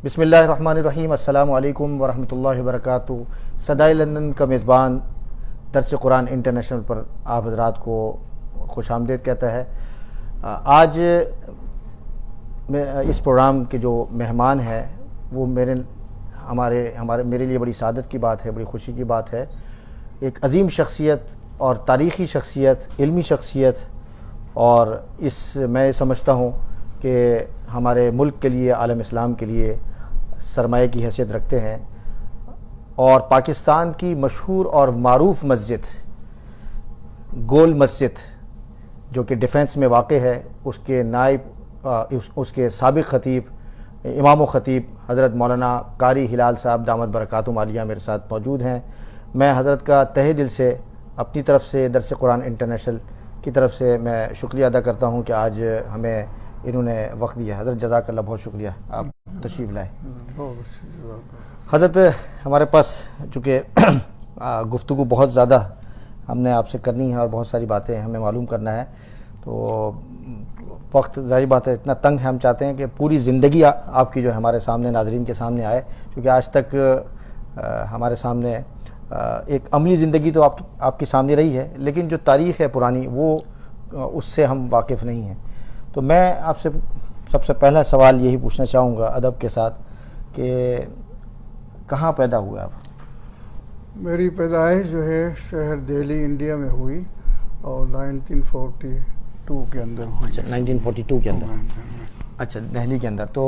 بسم اللہ الرحمن الرحیم۔ السلام علیکم ورحمۃ اللہ وبرکاتہ۔ صدائے لندن کا میزبان درس قرآن انٹرنیشنل پر آپ حضرات کو خوش آمدید کہتا ہے۔ آج اس پروگرام کے جو مہمان ہے وہ میرے لیے بڑی سعادت کی بات ہے، بڑی خوشی کی بات ہے۔ ایک عظیم شخصیت اور تاریخی شخصیت، علمی شخصیت، اور میں سمجھتا ہوں کہ ہمارے ملک کے لیے، عالم اسلام کے لیے سرمایہ کی حیثیت رکھتے ہیں، اور پاکستان کی مشہور اور معروف مسجد گول مسجد جو کہ ڈیفنس میں واقع ہے، اس کے نائب، اس کے سابق خطیب، امام و خطیب حضرت مولانا قاری ہلال صاحب دامت برکاتہم عالیہ میرے ساتھ موجود ہیں۔ میں حضرت کا تہہ دل سے اپنی طرف سے درس قرآن انٹرنیشنل کی طرف سے میں شکریہ ادا کرتا ہوں کہ آج ہمیں انہوں نے وقت دیا۔ حضرت جزاک اللہ، بہت شکریہ، آپ تشریف لائے۔ حضرت ہمارے پاس چونکہ گفتگو بہت زیادہ ہم نے آپ سے کرنی ہے اور بہت ساری باتیں ہمیں معلوم کرنا ہے، تو وقت ظاہر بات ہے اتنا تنگ ہے، ہم چاہتے ہیں کہ پوری زندگی آپ کی جو ہمارے سامنے، ناظرین کے سامنے آئے، کیونکہ آج تک ہمارے سامنے ایک عملی زندگی تو آپ کی سامنے رہی ہے، لیکن جو تاریخ ہے پرانی وہ اس سے ہم واقف نہیں ہیں۔ تو میں آپ سے سب سے پہلا سوال یہی پوچھنا چاہوں گا ادب کے ساتھ کہ کہاں پیدا ہوئے آپ؟ میری پیدائش جو ہے شہر دہلی انڈیا میں ہوئی اور 1942 کے اندر ہوئی۔ اچھا، 1942 کے اندر، اچھا دہلی کے اندر۔ تو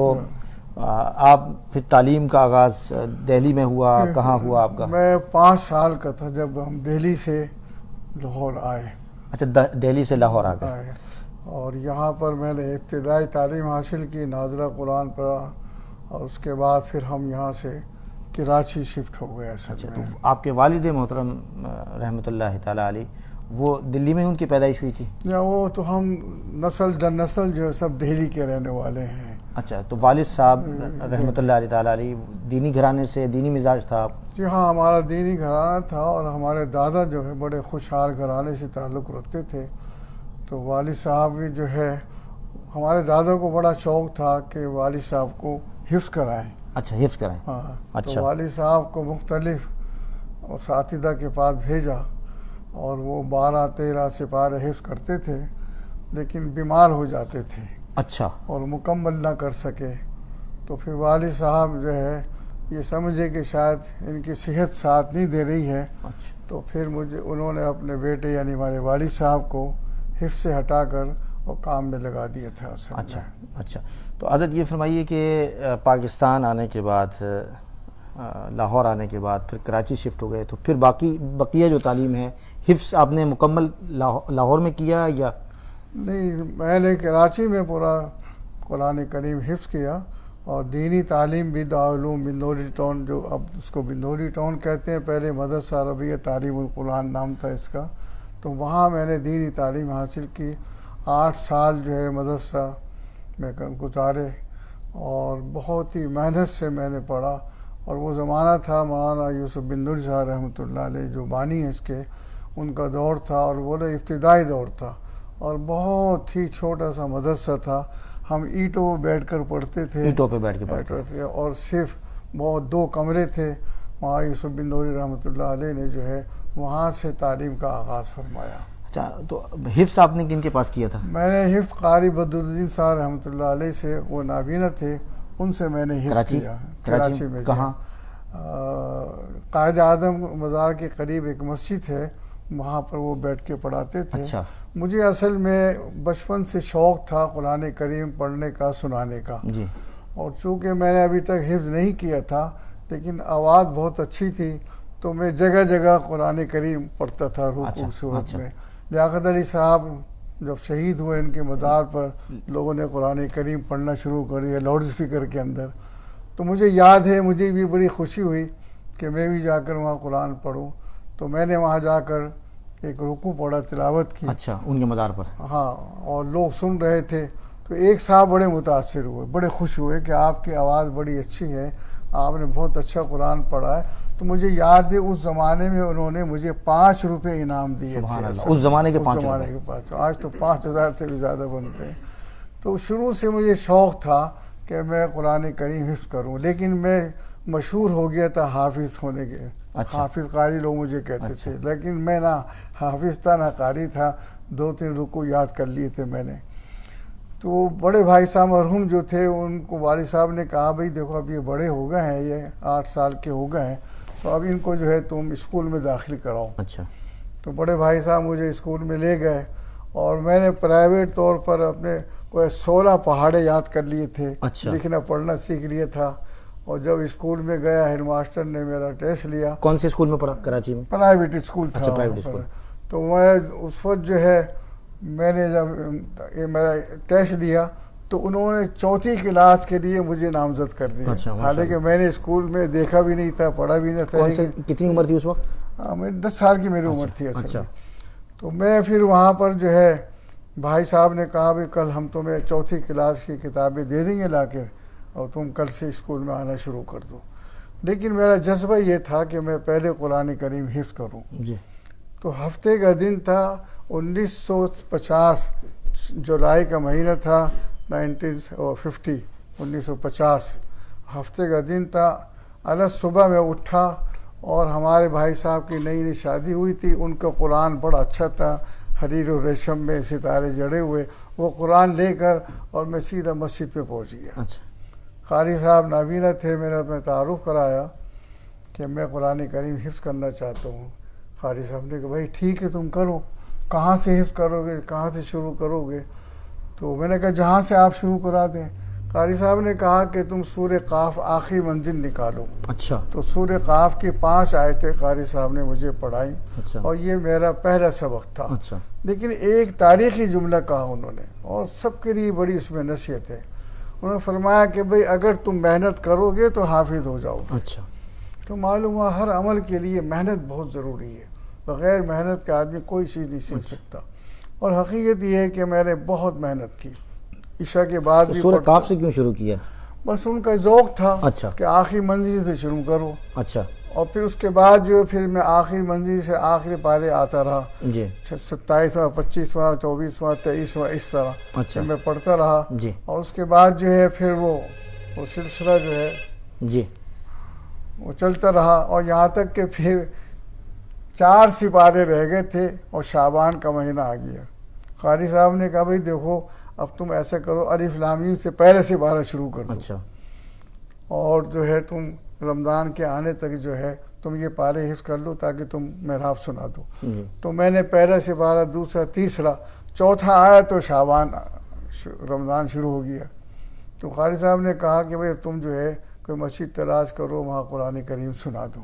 آپ پھر تعلیم کا آغاز دہلی میں ہوا، کہاں ہوا آپ کا؟ میں 5 سال کا تھا جب ہم دہلی سے لاہور آئے۔ اچھا، دہلی سے لاہور آ گئے، اور یہاں پر میں نے ابتدائی تعلیم حاصل کی، ناظرہ قرآن پڑھا، اور اس کے بعد پھر ہم یہاں سے کراچی شفٹ ہو گئے۔ اچھا، تو آپ کے والد محترم رحمۃ اللہ تعالیٰ علیہ وہ دلی میں ان کی پیدائش ہوئی تھی؟ یا وہ تو ہم نسل در نسل جو ہے سب دہلی کے رہنے والے ہیں۔ اچھا، تو والد صاحب رحمۃ اللہ تعالیٰ علیہ دینی گھرانے سے، دینی مزاج تھا؟ جی ہاں، ہمارا دینی گھرانہ تھا، اور ہمارے دادا جو ہے بڑے خوشحال گھرانے سے تعلق رکھتے تھے۔ تو والد صاحب بھی جو ہے، ہمارے دادا کو بڑا شوق تھا کہ والد صاحب کو حفظ کرائیں۔ اچھا، حفظ کرائیں۔ ہاں، اچھا، تو والد صاحب کو مختلف اساتذہ کے پاس بھیجا، اور وہ 12-13 سپارے حفظ کرتے تھے، لیکن بیمار ہو جاتے تھے۔ اچھا، اور مکمل نہ کر سکے۔ تو پھر والد صاحب جو ہے یہ سمجھے کہ شاید ان کی صحت ساتھ نہیں دے رہی ہے، تو پھر انہوں نے اپنے بیٹے یعنی ہمارے والد صاحب کو حفظ سے ہٹا کر اور کام میں لگا دیا تھا۔ اچھا اچھا، تو حضرت یہ فرمائیے کہ پاکستان آنے کے بعد، لاہور آنے کے بعد پھر کراچی شفٹ ہو گئے، تو پھر بقیہ جو تعلیم ہے، حفظ آپ نے مکمل لاہور میں کیا یا نہیں؟ میں نے کراچی میں پورا قرآن کریم حفظ کیا، اور دینی تعلیم بھی دارالعلوم بندوری ٹاؤن، جو اب اس کو بندوری ٹاؤن کہتے ہیں، پہلے مدرسہ عربیہ تعلیم القرآن نام تھا اس کا، تو وہاں میں نے دینی تعلیم حاصل کی۔ 8 سال جو ہے مدرسہ میں گزارے، اور بہت ہی محنت سے میں نے پڑھا۔ اور وہ زمانہ تھا مولانا یوسف بندوری صاحب رحمۃ اللہ علیہ جو بانی ہیں اس کے، ان کا دور تھا، اور وہ ابتدائی دور تھا، اور بہت ہی چھوٹا سا مدرسہ تھا۔ ہم اینٹوں پہ بیٹھ کر پڑھتے تھے، اینٹوں پہ بیٹھ کے پڑھتے تھے، اور صرف 2 کمرے تھے۔ وہاں یوسف بندوری رحمۃ اللہ علیہ نے جو ہے وہاں سے تعلیم کا آغاز فرمایا۔ اچھا، تو حفظ آپ نے کن کے پاس کیا تھا؟ میں نے حفظ قاری بدرالدین صاحب رحمۃ اللہ علیہ سے، وہ نابینا تھے، ان سے میں نے حفظ کیا۔ کراچی میں کہاں؟ قائد اعظم مزار کے قریب ایک مسجد ہے، وہاں پر وہ بیٹھ کے پڑھاتے تھے۔ اچھا، مجھے اصل میں بچپن سے شوق تھا قرآن کریم پڑھنے کا، سنانے کا، جی، اور چونکہ میں نے ابھی تک حفظ نہیں کیا تھا، لیکن آواز بہت اچھی تھی، تو میں جگہ جگہ قرآن کریم پڑھتا تھا رکوع سورت میں۔ لیاقت علی صاحب جب شہید ہوئے، ان کے مزار پر لوگوں نے قرآن کریم پڑھنا شروع کر دیا لاؤڈ اسپیکر کے اندر، تو مجھے یاد ہے، مجھے بھی بڑی خوشی ہوئی کہ میں بھی جا کر وہاں قرآن پڑھوں۔ تو میں نے وہاں جا کر ایک رکوع پڑھا، تلاوت کی۔ اچھا، ان کے مزار پر؟ ہاں، اور لوگ سن رہے تھے، تو ایک صاحب بڑے متاثر ہوئے، بڑے خوش ہوئے کہ آپ کی آواز بڑی اچھی ہے، آپ نے بہت اچھا قرآن پڑھا ہے۔ تو مجھے یاد ہے اس زمانے میں انہوں نے مجھے 5 روپے انعام دیے تھے۔ اس زمانے کے 5 روپے، آج تو 5000 سے بھی زیادہ بنتے ہیں۔ تو شروع سے مجھے شوق تھا کہ میں قرآن کریم حفظ کروں، لیکن میں مشہور ہو گیا تھا حافظ ہونے کے. حافظ قاری لوگ مجھے کہتے تھے، لیکن میں نہ حافظ تھا نہ قاری تھا. 2-3 رکوع یاد کر لیے تھے میں نے. تو بڑے بھائی صاحب مرحوم جو تھے، ان کو والد صاحب نے کہا بھائی دیکھو اب یہ بڑے ہو گئے ہیں، یہ 8 سال کے ہو گئے ہیں، تو اب ان کو جو ہے تم اسکول میں داخل کراؤ. اچھا. تو بڑے بھائی صاحب مجھے اسکول میں لے گئے، اور میں نے پرائیویٹ طور پر اپنے کوئی 16 پہاڑے یاد کر لیے تھے. لکھنا پڑھنا سیکھ لیا تھا. اور جب اسکول میں گیا، ہیڈ ماسٹر نے میرا ٹیسٹ لیا. کون سے اسکول میں پڑھا؟ کراچی میں پرائیویٹ اسکول تھا. Private school. تو میں اس وقت جو ہے میں نے جب یہ میرا ٹیسٹ دیا تو انہوں نے 4تھی کلاس کے لیے مجھے نامزد کر دیا. حالانکہ میں نے اسکول میں دیکھا بھی نہیں تھا، پڑھا بھی نہیں تھا. کتنی عمر تھی اس وقت؟ 10 سال کی میری عمر تھی اصل میں. تو میں پھر وہاں پر جو ہے بھائی صاحب نے کہا بھی کل ہم تمہیں 4تھی کلاس کی کتابیں دے دیں گے لا کے، اور تم کل سے اسکول میں آنا شروع کر دو. لیکن میرا جذبہ یہ تھا کہ میں پہلے قرآن کریم حفظ کروں. تو ہفتے کا دن تھا 1950، جولائی کا مہینہ تھا 1950. ہفتے کا دن تھا. الگ صبح میں اٹھا، اور ہمارے بھائی صاحب کی نئی شادی ہوئی تھی. ان کا قرآن بڑا اچھا تھا، حریر و ریشم میں ستارے جڑے ہوئے. وہ قرآن لے کر اور میں سیدھا مسجد پہ پہنچ گیا. قاری صاحب نابینا تھے. میں نے اپنا تعارف کرایا کہ میں قرآن کریم حفظ کرنا چاہتا ہوں. قاری صاحب نے کہا بھائی ٹھیک ہے تم کرو. کہاں سے حفظ کرو گے، کہاں سے شروع کرو گے؟ تو میں نے کہا جہاں سے آپ شروع کرا دیں. قاری صاحب نے کہا کہ تم سورہ قاف آخری منزل نکالو. اچھا. تو سورہ قاف کی 5 آیتیں قاری صاحب نے مجھے پڑھائی. اور یہ میرا پہلا سبق تھا. لیکن ایک تاریخی جملہ کہا انہوں نے، اور سب کے لیے بڑی اس میں نصیحت ہے. انہوں نے فرمایا کہ بھئی اگر تم محنت کرو گے تو حافظ ہو جاؤ گے. اچھا. تو معلوم ہوا ہر عمل کے لیے محنت بہت ضروری ہے. بغیر محنت کے آدمی کوئی چیز نہیں سیکھ سکتا. اور حقیقت یہ ہے کہ میں نے بہت محنت کی. عشاء کے بعد بھی سورہ قاف سے کیوں شروع کیا؟ بس ان کا ذوق تھا. اچھا. کہ آخری منزل سے شروع کرو. اچھا. اور پھر اس کے بعد جو پھر میں آخری منزل سے آخری پارے آتا رہا. 27واں 25واں 24واں 23واں اس طرح. اچھا. میں پڑھتا رہا. اور اس کے بعد جو ہے پھر وہ سلسلہ جو ہے وہ چلتا رہا. اور یہاں تک کہ پھر 4 سپارے رہ گئے تھے اور شعبان کا مہینہ آ گیا. قاری صاحب نے کہا بھائی دیکھو اب تم ایسا کرو، الف لام میم سے پہلے سپارہ شروع کر دو. اچھا. اور جو ہے تم رمضان کے آنے تک جو ہے تم یہ پارے حفظ کر لو تاکہ تم محراب سنا دو. تو میں نے پہلا سپارہ، دوسرا، تیسرا، چوتھا آیا تو شعبان رمضان شروع ہو گیا. تو قاری صاحب نے کہا کہ بھئی تم جو ہے کوئی مسجد تلاش کرو، وہاں قرآن کریم سنا دو.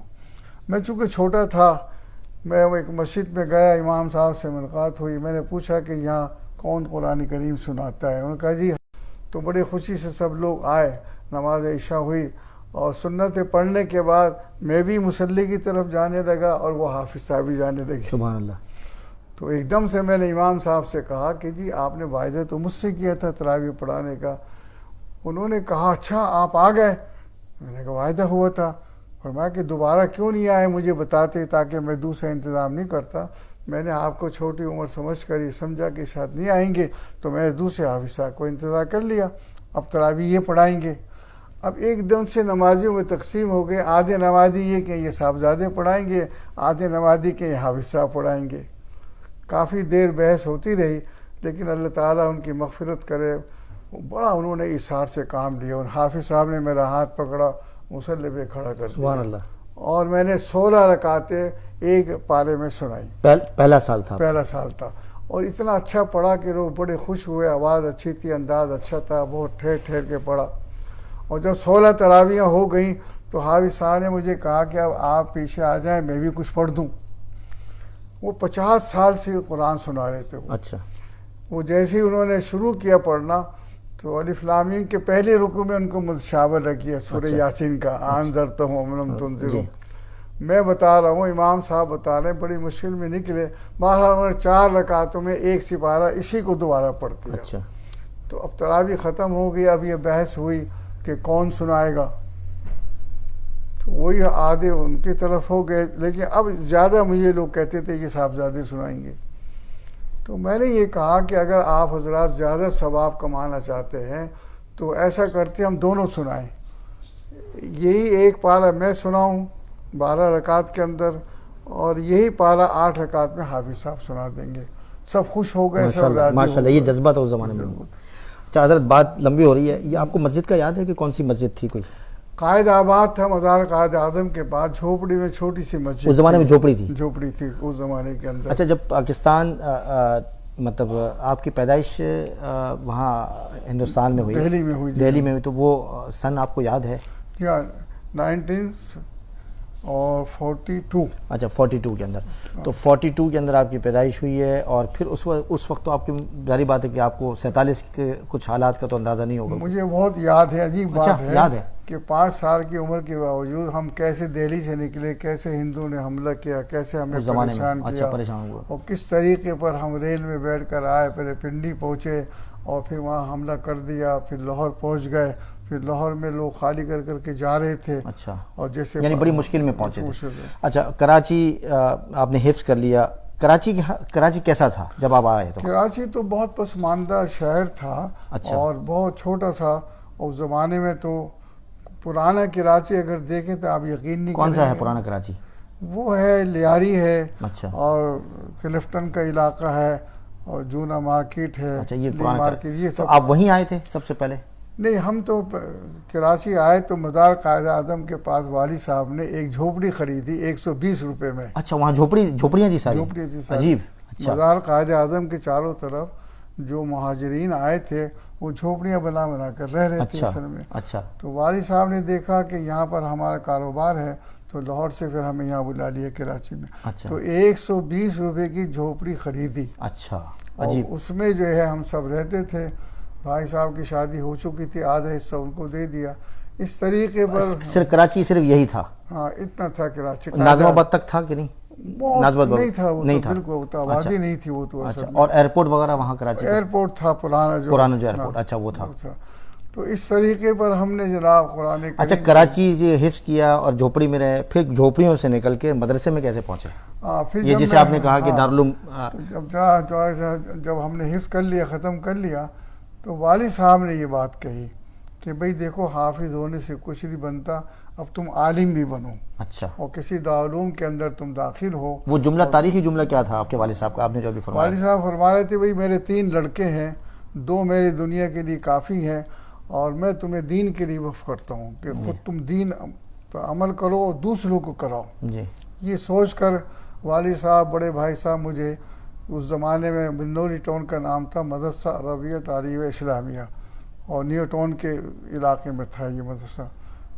میں چونکہ چھوٹا تھا، میں ایک مسجد میں گیا، امام صاحب سے ملاقات ہوئی. میں نے پوچھا کہ یہاں کون قرآن کریم سناتا ہے؟ انہوں نے کہا جی. تو بڑی خوشی سے سب لوگ آئے. نماز عشاء ہوئی اور سنتیں پڑھنے کے بعد میں بھی مصلی کی طرف جانے لگا اور وہ حافظ صاحب بھی جانے لگے. سبحان اللہ. تو ایک دم سے میں نے امام صاحب سے کہا کہ جی آپ نے وعدہ تو مجھ سے کیا تھا تراویح پڑھانے کا. انہوں نے کہا اچھا آپ آ گئے. میں نے کہا وعدہ ہوا تھا. فرمایا کہ دوبارہ کیوں نہیں آئے مجھے بتاتے تاکہ میں دوسرا انتظام نہیں کرتا. میں نے آپ کو چھوٹی عمر سمجھ کر یہ سمجھا کہ شاید نہیں آئیں گے، تو میں نے دوسرے حافظ صاحب کو انتظار کر لیا. اب تراویح یہ پڑھائیں گے. اب ایک دم سے نمازیوں میں تقسیم ہو گئے. آدھے نمازی یہ کہ یہ صاحبزادے پڑھائیں گے، آدھے نمازی کہ یہ حافظ صاحب پڑھائیں گے. کافی دیر بحث ہوتی رہی، لیکن اللہ تعالیٰ ان کی مغفرت کرے، بڑا انہوں نے اصرار سے کام لیا. اور حافظ صاحب نے میرا ہاتھ پکڑا، مصلی پہ کھڑا کر دیا. سبحان اللہ. اور میں نے 16 رکعتیں ایک پارے میں سنائی. پہلا سال تھا. پہلا سال تھا. اور اتنا اچھا پڑھا کہ لوگ بڑے خوش ہوئے. آواز اچھی تھی، انداز اچھا تھا، بہت ٹھہر ٹھہر کے پڑھا. اور جب 16 تراویحیں ہو گئیں تو حافظ صاحب نے مجھے کہا کہ اب آپ پیچھے آ جائیں، میں بھی کچھ پڑھ دوں. وہ 50 سال سے قرآن سنا رہے تھے. اچھا. وہ جیسے ہی انہوں نے شروع کیا پڑھنا تو الف لام میم کے پہلے رکوع میں ان کو متشابہ لگی ہے سورہ یاسین کا، انذرتہم لم تنذروا. میں بتا رہا ہوں، امام صاحب بتا رہے ہیں، بڑی مشکل میں نکلے. بہرحال انہوں نے 4 رکعتوں میں ایک سپارہ اسی کو دوبارہ پڑھ دیا. اچھا. تو اب تراویح ختم ہو گئی. اب یہ بحث ہوئی کہ کون سنائے گا. تو وہی آدھے ان کی طرف ہو گئے، لیکن اب زیادہ مجھے لوگ کہتے تھے کہ صاحبزادے سنائیں گے. تو میں نے یہ کہا کہ اگر آپ حضرات زیادہ ثواب کمانا چاہتے ہیں تو ایسا کرتے ہم دونوں سنائیں، یہی ایک پارہ میں سناؤں 12 رکعت کے اندر، اور یہی پارہ 8 رکعت میں حافظ صاحب سنا دیں گے. سب خوش ہو گئے، سب راضی ماشاء اللہ. یہ جذبہ تھا اس زمانے میں. اچھا حضرت بات لمبی ہو رہی ہے، یہ آپ کو مسجد کا یاد ہے کہ کون سی مسجد تھی؟ کوئی قائد آباد تھا، مزار قائد اعظم کے بعد جھوپڑی میں چھوٹی سی مسجد. اس زمانے میں جھوپڑی تھی؟ جھوپڑی تھی اس زمانے کے اندر. اچھا، جب پاکستان مطلب آپ کی پیدائش وہاں ہندوستان میں ہوئی، دہلی میں ہوئی. دہلی میں ہوئی، تو وہ سن آپ کو یاد ہے؟ کیا 1942. اچھا 42 کے اندر. تو 42 کے اندر آپ کی پیدائش ہوئی ہے، اور پھر اس وقت تو آپ کی ظاہری بات ہے کہ آپ کو 47 کے کچھ حالات کا تو اندازہ نہیں ہوگا. مجھے بہت یاد ہے. عجیب بات ہے یاد ہے کہ 5 سال کی عمر کے باوجود ہم کیسے دہلی سے نکلے، کیسے ہندوؤں نے حملہ کیا، کیسے ہمیں پریشان کیا، اور کس طریقے پر ہم ریل میں بیٹھ کر آئے، پہلے پنڈی پہنچے اور پھر وہاں حملہ کر دیا، پھر لاہور پہنچ گئے، پھر لاہور میں لوگ خالی کر کے جا رہے تھے. اچھا، اور جیسے یعنی بڑی مشکل میں پہنچے تھے. اچھا، کراچی آپ نے حفظ کر لیا. کراچی کیسا تھا جب آپ آئے؟ تو کراچی تو بہت پسماندہ شہر تھا. اچھا. اور بہت چھوٹا تھا اس زمانے میں. تو پرانا کراچی اگر دیکھیں تو آپ یقین نہیں کریں گے. کون سا ہے پرانا کراچی؟ وہ ہے لیاری ہے. اچھا. اور کلفٹن کا علاقہ ہے، اور جونا مارکیٹ ہے. اچھا، یہ پرانا مارکیٹ. یہ سب آپ وہیں آئے تھے سب سے پہلے؟ نہیں، ہم تو کراچی آئے تو مزار قائد اعظم کے پاس والد صاحب نے ایک جھوپڑی خریدی 120 روپے میں. اچھا، وہاں جھوپڑیاں تھی ساری؟ جھوپڑی تھی ساری. عجیب. اچھا. مزار قائد اعظم کے چاروں طرف جو مہاجرین آئے تھے وہ جھوپڑیاں بنا کر رہ رہے تھے اصل میں. اچھا. تو والد صاحب نے دیکھا کہ یہاں پر ہمارا کاروبار ہے، تو لاہور سے پھر ہمیں یہاں بلا لیا کراچی میں. اچھا. تو 120 روپے کی جھوپڑی خریدی. اچھا. عجیب. اس میں جو ہے ہم سب رہتے تھے. بھائی صاحب کی شادی ہو چکی تھی، آدھا حصہ ان کو دے دیا. اس طریقے پر صرف کراچی صرف یہی تھا؟ ہاں، اتنا تھا کراچی. ناظم آباد تک تھا کہ نہیں؟ نہیں تھا وہ، بالکل آبادی نہیں تھی وہ تو. اچھا. اور ایئرپورٹ وغیرہ وہاں کراچی؟ ایئرپورٹ تھا پرانا جو ایئرپورٹ. اچھا، وہ تھا. تو اس طریقے پر ہم نے جناب قرآن. اچھا، کراچی حفظ کیا اور جھوپڑی میں رہے، پھر جھوپڑیوں سے نکل کے مدرسے میں کیسے پہنچے؟ یہ جسے آپ نے کہا کہ دارالعلوم. جب ہم نے حفظ کر لیا، ختم کر لیا، تو والد صاحب نے یہ بات کہی کہ بھئی دیکھو، حافظ ہونے سے کچھ نہیں بنتا، اب تم عالم بھی بنو. اچھا. اور کسی دارالعلوم کے اندر تم داخل ہو. وہ جملہ، تاریخی جملہ کیا تھا آپ کے والد صاحب کا؟ آپ نے جو ابھی فرمایا. والد صاحب فرما رہے تھے بھئی میرے 3 لڑکے ہیں، 2 میری دنیا کے لیے کافی ہیں، اور میں تمہیں دین کے لیے وقف کرتا ہوں کہ خود تم دین پر عمل کرو اور دوسروں کو کراؤ. جی. یہ سوچ کر والد صاحب، بڑے بھائی صاحب، مجھے اس زمانے میں بنوری ٹاؤن کا نام تھا مدرسہ عربیہ تعلیم اسلامیہ، اور نیو ٹاؤن کے علاقے میں تھا یہ مدرسہ.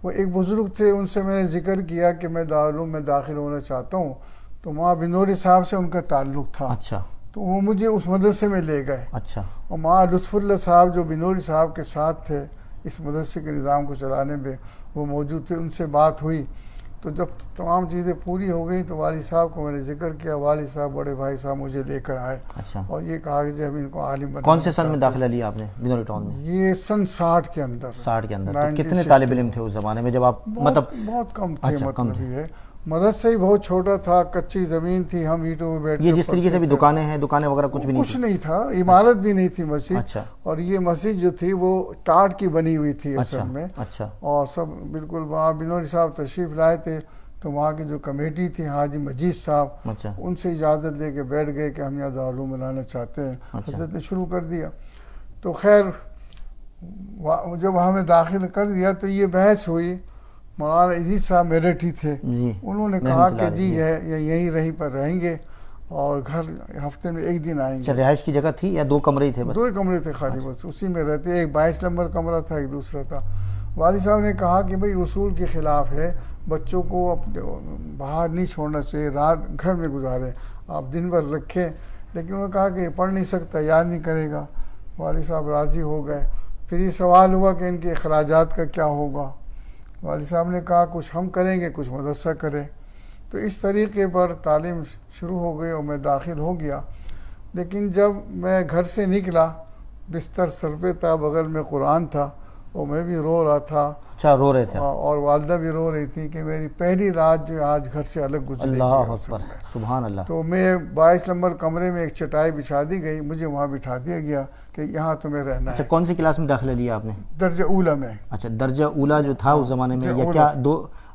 وہ ایک بزرگ تھے، ان سے میں نے ذکر کیا کہ میں دارالعلوم میں داخل ہونا چاہتا ہوں، تو وہاں بنوری صاحب سے ان کا تعلق تھا. اچھا. تو وہ مجھے اس مدرسے میں لے گئے. اچھا. اور وہاں لطف اللہ صاحب جو بنوری صاحب کے ساتھ تھے اس مدرسے کے نظام کو چلانے میں، وہ موجود تھے. ان سے بات ہوئی، تو جب تمام چیزیں پوری ہو گئی تو والد صاحب کو میں نے ذکر کیا. والد صاحب، بڑے بھائی صاحب مجھے لے کر آئے. اچھا. اور یہ کہا کہ جب ان کو عالم بنا. کون سے سن میں داخلہ لیا آپ نے بنوری ٹاؤن میں؟ یہ سن 60 کے اندر. 60 کے اندر. تو کتنے طالب علم تھے اس زمانے میں جب آپ؟ مطلب بہت کم تھے. مطلب یہ ہے مدرسہ ہی بہت چھوٹا تھا، کچی زمین تھی، ہم اینٹوں میں بیٹھ. یہ جس طریقے سے بھی دکانیں ہیں، دکانیں وغیرہ کچھ بھی نہیں؟ کچھ نہیں تھا، عمارت بھی نہیں تھی مسجد. اچھا. اور یہ مسجد جو تھی وہ ٹاٹ کی بنی ہوئی تھی اصل میں. اچھا. اور سب بالکل وہاں بنوری صاحب تشریف لائے تھے، تو وہاں کی جو کمیٹی تھی حاجی مجید صاحب، ان سے اجازت لے کے بیٹھ گئے کہ ہم یہاں دارالعلوم بنانا چاہتے ہیں. حضرت نے شروع کر دیا. تو خیر جب ہمیں داخل کر دیا تو یہ بحث ہوئی. مولانا ادریس صاحب میرٹھی تھے، انہوں نے کہا کہ جی یہیں رہیں پر رہیں گے، اور گھر ہفتے میں 1 دن آئیں گے. رہائش کی جگہ تھی یا 2 کمرے تھے؟ 2 کمرے تھے خالی، بس اسی میں رہتے. ایک 22 نمبر کمرہ تھا، ایک دوسرا تھا. والد صاحب نے کہا کہ بھئی اصول کے خلاف ہے، بچوں کو اپنے باہر نہیں چھوڑنا چاہیے، رات گھر میں گزارے، آپ دن بھر رکھیں. لیکن انہوں نے کہا کہ پڑھ نہیں سکتا، یاد نہیں کرے گا. والد صاحب راضی ہو گئے. پھر یہ سوال ہوا کہ ان کے اخراجات کا کیا ہوگا. والد صاحب نے کہا کچھ ہم کریں گے، کچھ مدرسہ کرے. تو اس طریقے پر تعلیم شروع ہو گئی اور میں داخل ہو گیا. لیکن جب میں گھر سے نکلا، بستر سر پہ تھا، بغل میں قرآن تھا، اور میں بھی رو رہا تھا. اچھا، رو رہے تھے؟ اور والدہ بھی رو رہی تھی کہ میری پہلی رات جو آج گھر سے الگ گزری. اللہ اکبر، سبحان اللہ. تو میں 22 نمبر کمرے میں ایک چٹائی بچھا دی گئی، مجھے وہاں بٹھا دیا گیا کہ یہاں تمہیں رہنا اچھا ہے. کون سی کلاس میں داخلہ لیا آپ نے؟ درجہ اولا میں. اچھا درجہ اولا جو تھا اس زمانے میں، یا کیا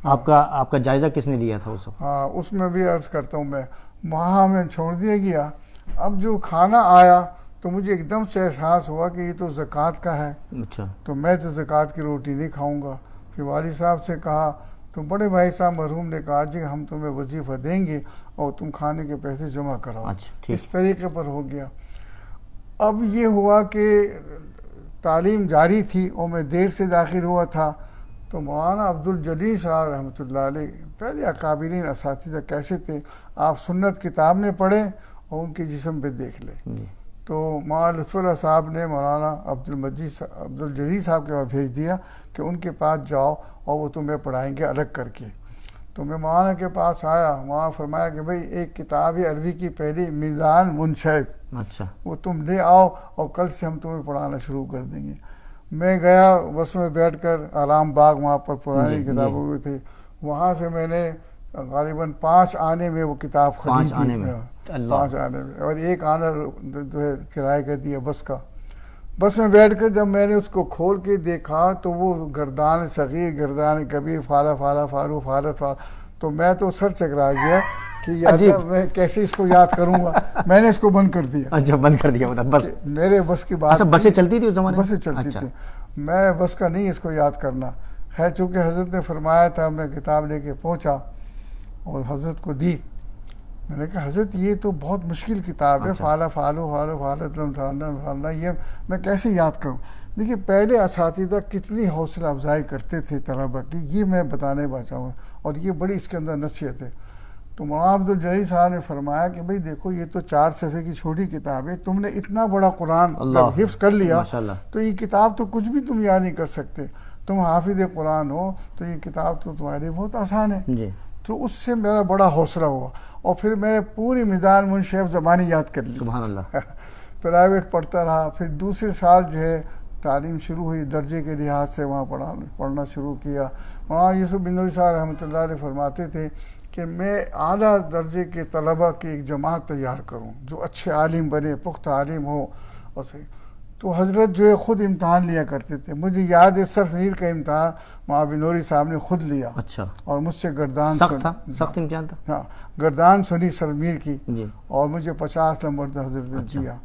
آپ کا جائزہ کس نے لیا تھا اس وقت؟ ہاں اس میں بھی عرض کرتا ہوں میں، وہاں میں چھوڑ دیا گیا. اب جو کھانا آیا تو مجھے ایک دم سے احساس ہوا کہ یہ تو زکوٰۃ کا ہے. اچھا تو میں تو زکوٰۃ کی روٹی نہیں کھاؤں گا. پھر والد صاحب سے کہا تو بڑے بھائی صاحب مرحوم نے کہا جی ہم تمہیں وظیفہ دیں گے اور تم کھانے کے پیسے جمع کراؤ. اچھا ٹھیک. اس طریقے پر ہو گیا. اب یہ ہوا کہ تعلیم جاری تھی اور میں دیر سے داخل ہوا تھا. تو مولانا عبدالجلیل صاحب رحمۃ اللہ علیہ پہلے اکابرین اساتذہ کیسے تھے، آپ سنت کتاب میں پڑھیں اور ان کے جسم پہ دیکھ لیں. تو مولانا لطف اللہ صاحب نے مولانا عبدالجلیل صاحب کے پاس بھیج دیا کہ ان کے پاس جاؤ اور وہ تمہیں پڑھائیں گے الگ کر کے. تو میں مولانا کے پاس آیا، وہاں فرمایا کہ بھئی ایک کتاب ہے عربی کی پہلی میزان منشعب، اچھا وہ تم لے آؤ اور کل سے ہم تمہیں پڑھانا شروع کر دیں گے. میں گیا بس میں بیٹھ کر آرام باغ، وہاں پر پرانی کتابوں میں تھے، وہاں سے میں نے غالباً 5 آنے میں وہ کتاب خریدی. 5 آنے میں 5 آنے میں، اور 1 آنا جو ہے کرائے کا دیا بس کا. بس میں بیٹھ کر جب میں نے اس کو کھول کے دیکھا تو وہ گردان صغیر گردان کبیر فالا فالا فارو فالت فال، تو میں تو سر چکرا گیا کہ یار میں کیسے اس کو یاد کروں گا. میں نے اس کو بند کر دیا. اچھا بند کر دیا بس میرے بس کی بات. اچھا بسیں چلتی تھی اس زمانے میں؟ بسیں چلتی تھی، میں بس کا نہیں اس کو یاد کرنا ہے. چونکہ حضرت نے فرمایا تھا، میں کتاب لے کے پہنچا اور حضرت کو دی. میں نے کہا حضرت یہ تو بہت مشکل کتاب ہے، فالا فالو فالو فالت فالنا، یہ میں کیسے یاد کروں. دیکھیے پہلے اساتذہ کتنی حوصلہ افزائی کرتے تھے طلبہ کی، یہ میں بتانے چاہوں گا، اور یہ بڑی اس کے اندر نصیحت ہے. تو مولانا عبدالجلیل صاحب نے فرمایا کہ بھئی دیکھو یہ تو 4 صفحے کی چھوٹی کتاب ہے، تم نے اتنا بڑا قرآن جب حفظ کر لیا تو یہ کتاب تو کچھ بھی تم یاد نہیں کر سکتے. تم حافظ قرآن ہو تو یہ کتاب تو تمہارے لیے بہت آسان ہے. تو اس سے میرا بڑا حوصلہ ہوا، اور پھر میں نے پوری میزان منشعب زبانی یاد کر لی. سبحان اللہ. پرائیویٹ پڑھتا رہا. پھر دوسرے سال جو ہے تعلیم شروع ہوئی، درجے کے لحاظ سے وہاں پڑھنا شروع کیا. وہاں یوسف بندوی صاحب رحمۃ اللہ علیہ فرماتے تھے کہ میں اعلیٰ درجے کے طلبہ کی ایک جماعت تیار کروں جو اچھے عالم بنے، پختہ عالم ہو. اور صحیح تو حضرت جو ہے خود امتحان لیا کرتے تھے. مجھے یاد ہے صرف میر کا امتحان مولانا بنوری صاحب نے خود لیا. اچھا. اور مجھ سے گردان سخت امتحان تھا. ہاں گردان سنی سر میر کی جی. اور مجھے 50 نمبر حضرت نے دیا.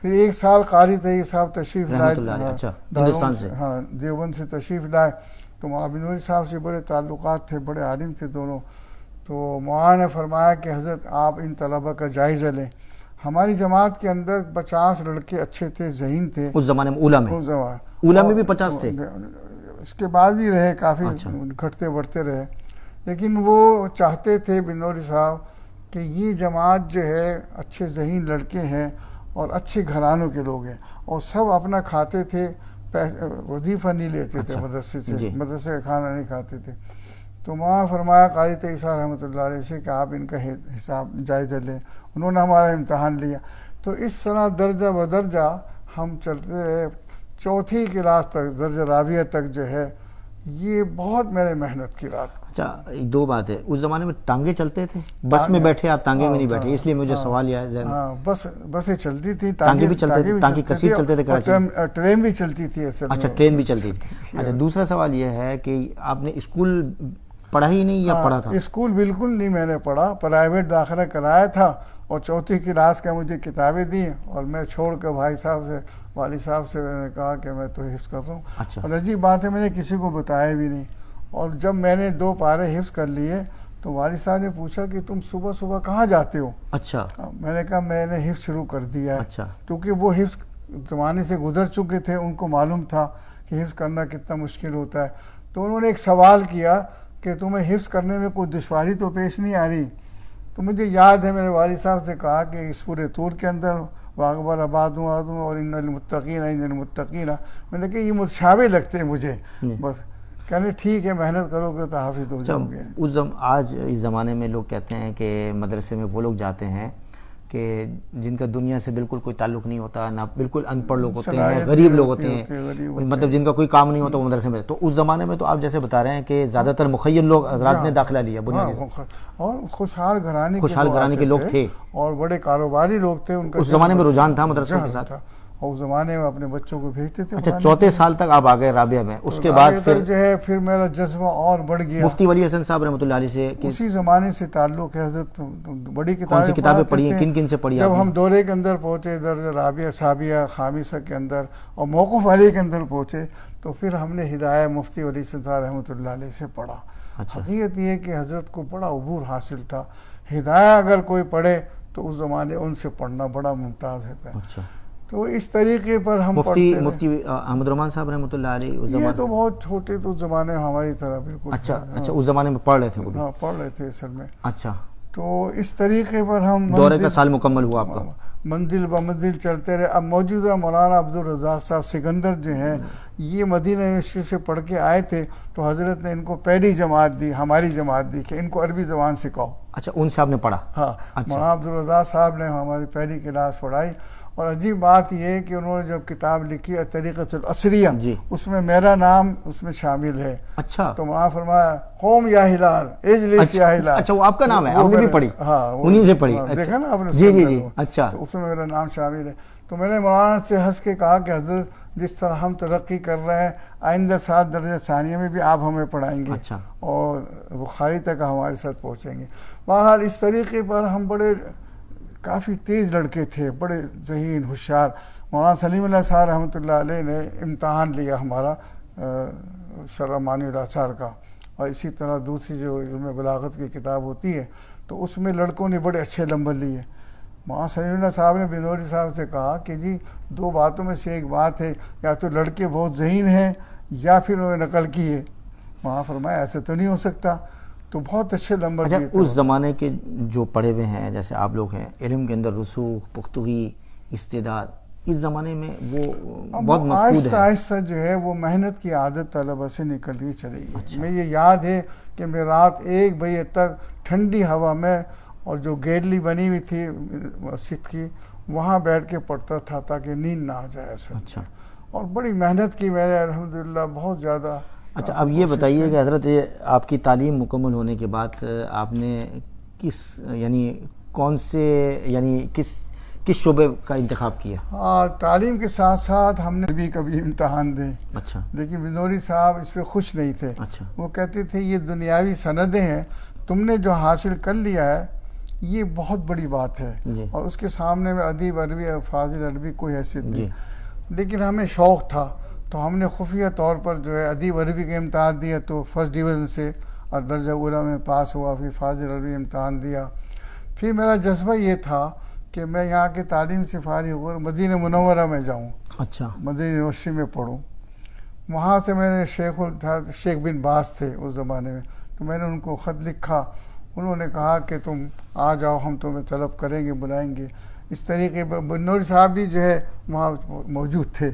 پھر 1 سال قاری طیب صاحب تشریف لائے ہندوستان سے، ہاں دیوبند سے تشریف لائے. تو مولانا بنوری صاحب سے بڑے تعلقات تھے، بڑے عالم تھے دونوں. تو مولانا نے فرمایا کہ حضرت آپ ان طلبہ کا جائزہ لیں. ہماری جماعت کے اندر 50 لڑکے اچھے تھے، ذہین تھے اس زمانے میں. اولا میں بھی 50 تھے، اس کے بعد بھی رہے کافی گھٹتے بڑھتے رہے. لیکن وہ چاہتے تھے بنوری صاحب کہ یہ جماعت جو ہے اچھے ذہین لڑکے ہیں اور اچھے گھرانوں کے لوگ ہیں، اور سب اپنا کھاتے تھے، وظیفہ نہیں لیتے تھے مدرسے سے، مدرسے کا کھانا نہیں کھاتے تھے. تو وہاں فرمایا قاری طیب صاحب رحمۃ اللہ علیہ سے کہ آپ ان کا حساب جائزہ لیں. انہوں نے ہمارا امتحان لیا. تو اس طرح درجہ بدرجہ ہم چلتے رہے. 4تھی کلاس تک، درجہ رابعہ تک جو ہے یہ بہت میں نے محنت کی رات. اچھا 2 بات ہے، اس زمانے میں ٹانگے چلتے تھے؟ بس میں بیٹھے آپ ٹانگے میں نہیں بیٹھے، اس لیے مجھے سوال یہ ہے. ہاں بسیں چلتی تھی، ٹانگے بھی چلتے تھے، ٹانگے کثیر چلتے تھے کراچی میں. ٹرین بھی چلتی تھی. اچھا ٹرین بھی چلتی تھی. اچھا دوسرا سوال یہ ہے کہ آپ نے اسکول پڑھا ہی نہیں یا پڑھا تھا؟ اسکول بالکل نہیں میں نے پڑھا، پرائیویٹ داخلہ کرایا تھا، اور 4تھی کلاس کا مجھے کتابیں دی اور میں چھوڑ کر بھائی صاحب سے، والد صاحب سے میں نے کہا کہ میں تو حفظ کر رہا ہوں. اور عجیب بات ہے میں نے کسی کو بتایا بھی نہیں. اور جب میں نے 2 پارے حفظ کر لیے تو والد صاحب نے پوچھا کہ تم صبح صبح کہاں جاتے ہو؟ اچھا. میں نے کہا میں نے حفظ شروع کر دیا ہے. اچھا. کیونکہ وہ حفظ زمانے سے گزر چکے تھے، ان کو معلوم تھا کہ حفظ کرنا کتنا مشکل ہوتا ہے. تو انہوں نے ایک سوال کیا کہ تمہیں حفظ کرنے میں کوئی دشواری تو پیش نہیں آ رہی؟ تو مجھے یاد ہے میرے والد صاحب سے کہا کہ اس سورہ طور کے اندر واغبر آبادوں اور ان المتقین، میں نے کہا یہ متشابہ لگتے ہیں مجھے. بس کہنے ٹھیک ہے محنت کرو گے تو حافظ ہو جاؤ گے. آج اس زمانے میں لوگ کہتے ہیں کہ مدرسے میں وہ لوگ جاتے ہیں کہ جن کا دنیا سے بالکل کوئی تعلق نہیں ہوتا، نہ بالکل ان پڑھ لوگ ہوتے ہیں، غریب لوگ ہوتے ہیں، مطلب جن کا کوئی کام نہیں ہوتا وہ مدرسے میں. تو اس زمانے میں تو آپ جیسے بتا رہے ہیں کہ زیادہ تر مخیر لوگ حضرات نے داخلہ لیا بنیادی، اور خوشحال گھرانے کے لوگ تھے اور بڑے کاروباری لوگ تھے. ان کا اس زمانے میں رجحان تھا مدرسوں کے ساتھ. اور اس زمانے میں اپنے بچوں کو بھیجتے تھے. اچھا 34 سال تک آپ آ گئے رابعہ میں, اس کے بعد پھر جو ہے پھر میرا جذبہ اور بڑھ گیا. مفتی ولی حسن صاحب رحمۃ اللہ علیہ سے اسی زمانے سے تعلق ہے. حضرت بڑی کون سی کتابیں پڑھی ہیں, کن کن سے پڑھی؟ جب ہم دورے کے اندر پہنچے درج رابعہ ثابیہ خامسہ کے اندر اور موقف علی کے اندر پہنچے تو پھر ہم نے ہدایہ مفتی ولی حسن صاحب رحمۃ اللہ علیہ سے پڑھا. حقیقت یہ ہے کہ حضرت کو بڑا عبور حاصل تھا. ہدایہ اگر کوئی پڑھے تو اس زمانے ان سے پڑھنا بڑا ممتاز ہوتا ہے. تو اس طریقے پر ہم مفتی احمد رحمان صاحب رحمۃ اللہ علیہ یہ تو بہت چھوٹے تو اس زمانے ہماری طرح بالکل. اچھا اس زمانے میں پڑھ رہے تھے؟ ہاں پڑھ رہے تھے اصل میں. اچھا تو اس طریقے پر ہم دورے کا سال مکمل ہوا آپ کا؟ منزل بمنزل چلتے رہے. اب موجودہ مولانا عبدالرزاق صاحب سکندر جو ہیں یہ مدینہ یونیورسٹی سے پڑھ کے آئے تھے تو حضرت نے ان کو پہلی جماعت دی, ہماری جماعت دی کہ ان کو عربی زبان سکھاؤ. اچھا ان سے آپ نے پڑھا؟ ہاں مولانا عبدالرزاق صاحب نے ہماری پہلی کلاس پڑھائی. اور عجیب بات یہ ہے کہ انہوں نے جب کتاب لکھی طریقۃ الاسریہ اس میں میرا نام اس میں شامل ہے. اچھا تو وہاں فرمایا قوم یا ہلال اجلس یا ہلال. اچھا وہ آپ کا نام ہے, آپ نے بھی پڑھی؟ ہاں انہی سے پڑھی. دیکھا نا آپ نے؟ جی جی جی. اچھا تو اس میں میرا نام شامل ہے. تو میں نے مولانا سے ہنس کے کہا کہ حضرت جس طرح ہم ترقی کر رہے ہیں آئندہ 7 درجہ ثانیہ میں بھی آپ ہمیں پڑھائیں گے اور بخاری تک ہمارے ساتھ پہنچیں گے. بہرحال اس طریقے پر ہم بڑے کافی تیز لڑکے تھے, بڑے ذہین ہوشیار. مولانا سلیم اللہ صاحب رحمۃ اللہ علیہ نے امتحان لیا ہمارا شرح معنی الاثار کا, اور اسی طرح دوسری جو علم بلاغت کی کتاب ہوتی ہے تو اس میں لڑکوں نے بڑے اچھے نمبر لیے. مولانا سلیم اللہ صاحب نے بنوری صاحب سے کہا کہ جی 2 باتوں میں سے ایک بات ہے, یا تو لڑکے بہت ذہین ہیں یا پھر انہوں نے نقل کی ہے. وہاں فرمایا ایسا تو نہیں ہو سکتا. تو بہت اچھے نمبر دیے تھے. اس زمانے کے جو پڑھے ہوئے ہیں جیسے آپ لوگ ہیں, علم کے اندر رسوخ, پختگی, استعداد, اس زمانے میں وہ بہت مفقود ہے. آہستہ آہستہ جو ہے وہ محنت کی عادت طلبہ سے نکلتی چلی گئی. میں یہ یاد ہے کہ میں رات 1 بجے تک ٹھنڈی ہوا میں, اور جو گیلری بنی ہوئی تھی مسجد کی, وہاں بیٹھ کے پڑھتا تھا تاکہ نیند نہ آ جائے. اچھا اور بڑی محنت کی میں نے الحمدللہ بہت زیادہ. اچھا اب یہ بتائیے کہ حضرت آپ کی تعلیم مکمل ہونے کے بعد آپ نے کس شعبے کا انتخاب کیا؟ ہاں تعلیم کے ساتھ ساتھ ہم نے بھی کبھی امتحان دے. اچھا لیکن بنوری صاحب اس پہ خوش نہیں تھے. اچھا وہ کہتے تھے یہ دنیاوی سندیں ہیں, تم نے جو حاصل کر لیا ہے یہ بہت بڑی بات ہے, اور اس کے سامنے میں ادیب عربی اور فاضل عربی کوئی حیثیت نہیں. لیکن ہمیں شوق تھا تو ہم نے خفیہ طور پر جو ہے ادیب عربی کا امتحان دیا تو فرسٹ ڈویژن سے اور درجہ اولی میں پاس ہوا. پھر فاضل عربی امتحان دیا. پھر میرا جذبہ یہ تھا کہ میں یہاں کے تعلیم سے فارغ ہو کر مدینہ منورہ میں جاؤں. اچھا مدینہ یونیورسٹی میں پڑھوں. وہاں سے میں نے شیخ بن باز تھے اس زمانے میں, تو میں نے ان کو خط لکھا. انہوں نے کہا کہ تم آ جاؤ, ہم تمہیں طلب کریں گے, بلائیں گے. اس طریقے پر بنوری صاحب بھی جو ہے وہاں موجود تھے.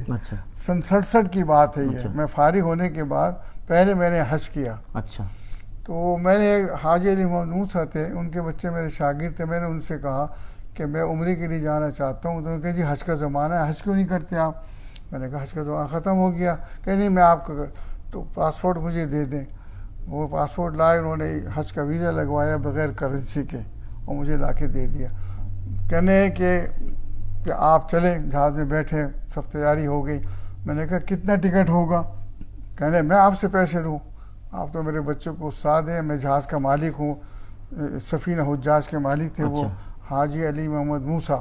سن 67 کی بات ہے یہ. میں فارغ ہونے کے بعد پہلے میں نے حج کیا. اچھا تو میں نے حاجی علی محمد موسیٰ تھے, ان کے بچے میرے شاگرد تھے. میں نے ان سے کہا کہ میں عمرے کے لیے جانا چاہتا ہوں. تو انہوں نے کہا جی حج کا زمانہ ہے, حج کیوں نہیں کرتے آپ؟ میں نے کہا حج کا زمانہ ختم ہو گیا. کہ نہیں میں آپ کا تو پاسپورٹ مجھے دے دیں. وہ پاسپورٹ لائے, انہوں نے حج کا ویزا لگوایا بغیر کرنسی کے اور مجھے لا کے دے دیا. کہنے کہ آپ چلیں, جہاز میں بیٹھے, سب تیاری ہو گئی. میں نے کہا کتنا ٹکٹ ہوگا؟ کہنے میں آپ سے پیسے لوں, آپ تو میرے بچوں کو استاد ہیں, میں جہاز کا مالک ہوں. سفینہ حجاج کے مالک تھے وہ حاجی علی محمد موسیٰ.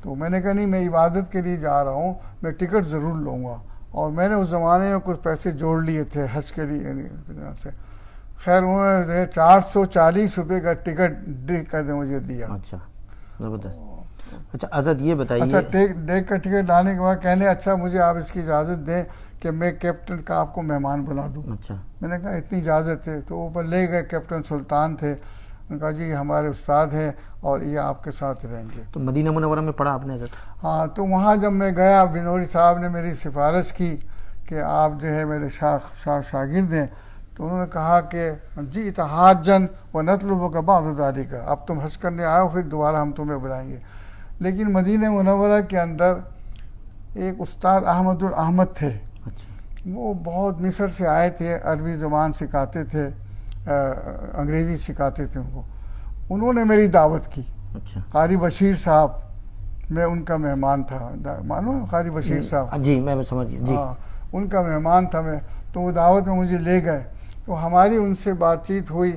تو میں نے کہا نہیں میں عبادت کے لیے جا رہا ہوں, میں ٹکٹ ضرور لوں گا. اور میں نے اس زمانے میں کچھ پیسے جوڑ لیے تھے حج کے لیے سے. خیر انہوں نے 440 روپے کا ٹکٹ دیکھ کر مجھے دیا. اچھا زبردست. اچھا حضرت یہ بتائیے. اچھا دیکھ کر ٹکٹ لانے کے بعد کہنے اچھا مجھے آپ اس کی اجازت دیں کہ میں کیپٹن کا آپ کو مہمان بنا دوں. اچھا میں نے کہا اتنی اجازت ہے. تو اوپر لے گئے, کیپٹن سلطان تھے. انہوں نے کہا جی ہمارے استاد ہیں اور یہ آپ کے ساتھ رہیں گے. تو مدینہ منورہ میں پڑھا آپ نے حضرت؟ ہاں تو وہاں جب میں گیا, بنوری صاحب نے میری سفارش کی کہ آپ جو ہے میرے شاگرد ہیں. تو انہوں نے کہا کہ جی اتحاجن و نطلب کا بعض ذالک, اب تم حج کرنے آئے ہو پھر دوبارہ ہم تمہیں بلائیں گے. لیکن مدینہ منورہ کے اندر ایک استاد احمد الاحمد تھے. وہ بہت مصر سے آئے تھے, عربی زبان سکھاتے تھے, انگریزی سکھاتے تھے ان کو. انہوں نے میری دعوت کی. قاری بشیر صاحب میں ان کا مہمان تھا، معلوم ہے قاری بشیر صاحب؟ جی میں سمجھ گیا جی. ہاں ان کا مہمان تھا میں، تو وہ دعوت میں مجھے لے گئے، تو ہماری ان سے بات چیت ہوئی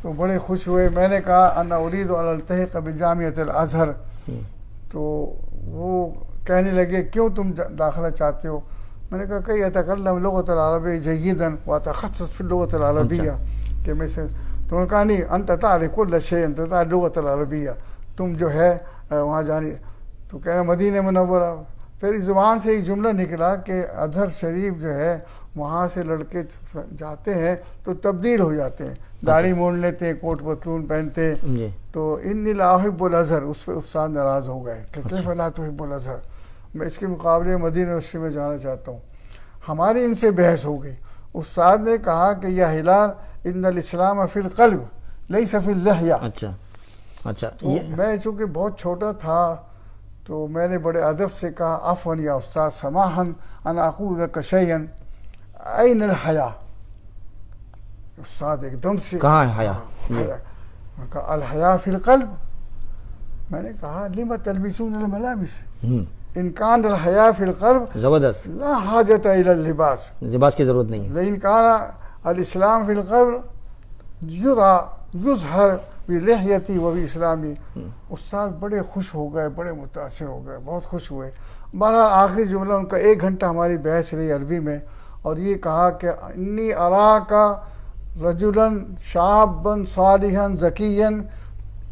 تو بڑے خوش ہوئے. میں نے کہا انا اريد ان التحق بجامعۃ الازہر، تو وہ کہنے لگے کیوں تم داخلہ چاہتے ہو؟ میں نے کہا کہ اتکلم لغۃ العربیہ جیدا واتخصص فی اللغۃ العربیہ، کہ میں سے تو انہوں نے کہا نہیں انت تعرف کل شیء، انت تعرف لغۃ العربیہ، تم جو ہے وہاں جانی. تو کہہ رہے مدینہ منورہ. پھر اس زبان سے ایک جملہ نکلا کہ ازہر شریف جو ہے وہاں سے لڑکے جاتے ہیں تو تبدیل ہو جاتے ہیں، داڑھی موڑ لیتے ہیں، کوٹ پتلون پہنتے ہیں. تو انی لا احب الازہر، اس پہ استاد ناراض ہو گئے کہ کیف لا تحب الازہر، میں اس کے مقابلے مدینہ یونیورسٹی میں جانا چاہتا ہوں. ہماری ان سے بحث ہو گئی. استاد نے کہا کہ یا ہلال ان الاسلام فی القلب لیس فی اللحیہ. اچھا تو میں چونکہ بہت چھوٹا تھا تو میں نے بڑے ادب سے کہا عفوا یا استاد سماحا انا اقول لک شیئا این الحیا. استاد ایک دم سے کہاں ہے حیا؟ میں کہا الحیا فی القلب. میں نے کہا لما تلبسون الملابس ان کان الحیا فی القلب زبردست، لا حاجت الی اللباس، لباس کی ضرورت نہیں ہے. لیکن کان الاسلام فی القلب یرا یظہر بلحیتی و باسلامی. استاد بڑے خوش ہو گئے، بڑے متاثر ہو گئے، بہت خوش ہوئے. بہرحال آخری جملہ ان کا 1 گھنٹہ ہماری بحث رہی عربی میں، اور یہ کہا کہ انی اراک رجلا شابا صالحا ذکیا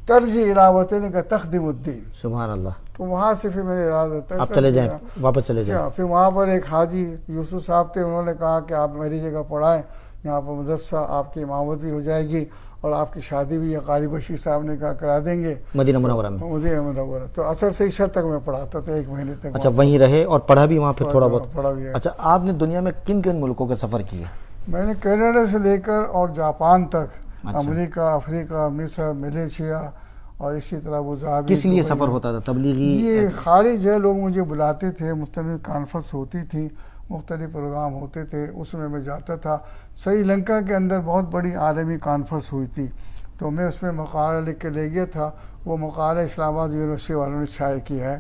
ترجی الی وطنک تخدم الدین. سبحان اللہ. تو وہاں سے پھر میں نے ارادہ آپ چلے جائیں، واپس چلے جائیں. پھر وہاں پر ایک حاجی یوسف صاحب تھے، انہوں نے کہا کہ آپ میری جگہ پڑھائیں، یہاں پر مدرسہ آپ کی امامت بھی ہو جائے گی اور آپ کی شادی بھی قاری بشیر صاحب نے کہا کرا دیں گے مدینہ منورہ میں. مدینہ منورہ. تو عصر سے عشاء تک میں پڑھاتا تھا 1 مہینے تک. اچھا وہیں رہے اور پڑھا بھی وہاں پہ تھوڑا بہت؟ پڑھا بھی ہے. اچھا آپ نے دنیا میں کن کن ملکوں کا سفر کیا؟ میں نے کینیڈا سے لے کر اور جاپان تک، امریکہ، افریقہ، مصر، ملیشیا اور اسی طرح ابو ظہبی. کس لیے سفر ہوتا تھا؟ تبلیغی؟ یہ خارج ہے، لوگ مجھے بلاتے تھے، مختلف کانفرنس ہوتی تھی، مختلف پروگرام ہوتے تھے، اس میں جاتا تھا. سری لنکا کے اندر بہت بڑی عالمی کانفرنس ہوئی تھی تو میں اس میں مقالہ لکھ کے لے گیا تھا. وہ مقالہ اسلام آباد یونیورسٹی والوں نے شائع کیا ہے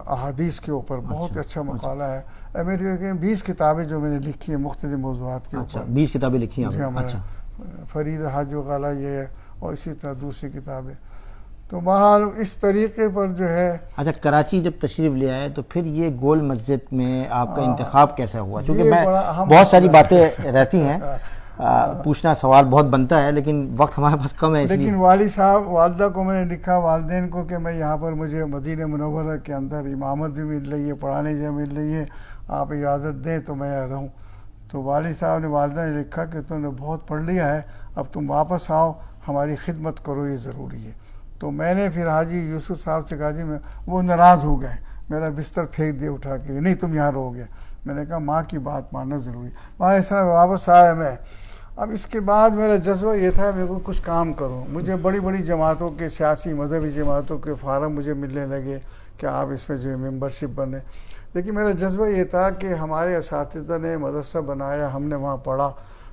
احادیث کے اوپر، بہت اچھا مقالہ ہے. امریکہ کے 20 کتابیں جو میں نے لکھی ہیں مختلف موضوعات کے اوپر. 20 کتابیں لکھی ہیں. اچھا فرید حج وغیرہ یہ ہے، اور اسی طرح دوسری کتابیں. تو بہرحال اس طریقے پر جو ہے. اچھا کراچی جب تشریف لے آئے تو پھر یہ گول مسجد میں آپ کا انتخاب کیسا ہوا؟ چونکہ میں بہت ساری باتیں رہتی ہیں، پوچھنا سوال بہت بنتا ہے لیکن وقت ہمارے پاس کم ہے. لیکن والد صاحب والدہ کو میں نے لکھا، والدین کو، کہ میں یہاں پر مجھے مدینہ منورہ کے اندر امامت بھی مل رہی ہے، پڑھانے سے مل رہی ہے، آپ اجازت دیں تو میں رہوں. تو والد صاحب نے، والدہ نے لکھا کہ تم نے بہت پڑھ لیا ہے، اب تم واپس آؤ، ہماری خدمت کرو، یہ ضروری ہے. تو میں نے پھر حاجی یوسف صاحب سے کہا جی میں، وہ ناراض ہو گئے، میرا بستر پھینک دے اٹھا کے، نہیں تم یہاں رہو گے. میں نے کہا ماں کی بات ماننا ضروری. وہاں اس طرح واپس آیا میں. اب اس کے بعد میرا جذبہ یہ تھا میں کو کچھ کام کروں. مجھے بڑی بڑی جماعتوں کے، سیاسی مذہبی جماعتوں کے فارم مجھے ملنے لگے کہ آپ اس میں جو ممبرشپ بنے. لیکن میرا جذبہ یہ تھا کہ ہمارے اساتذہ نے مدرسہ بنایا، ہم نے وہاں پڑھا،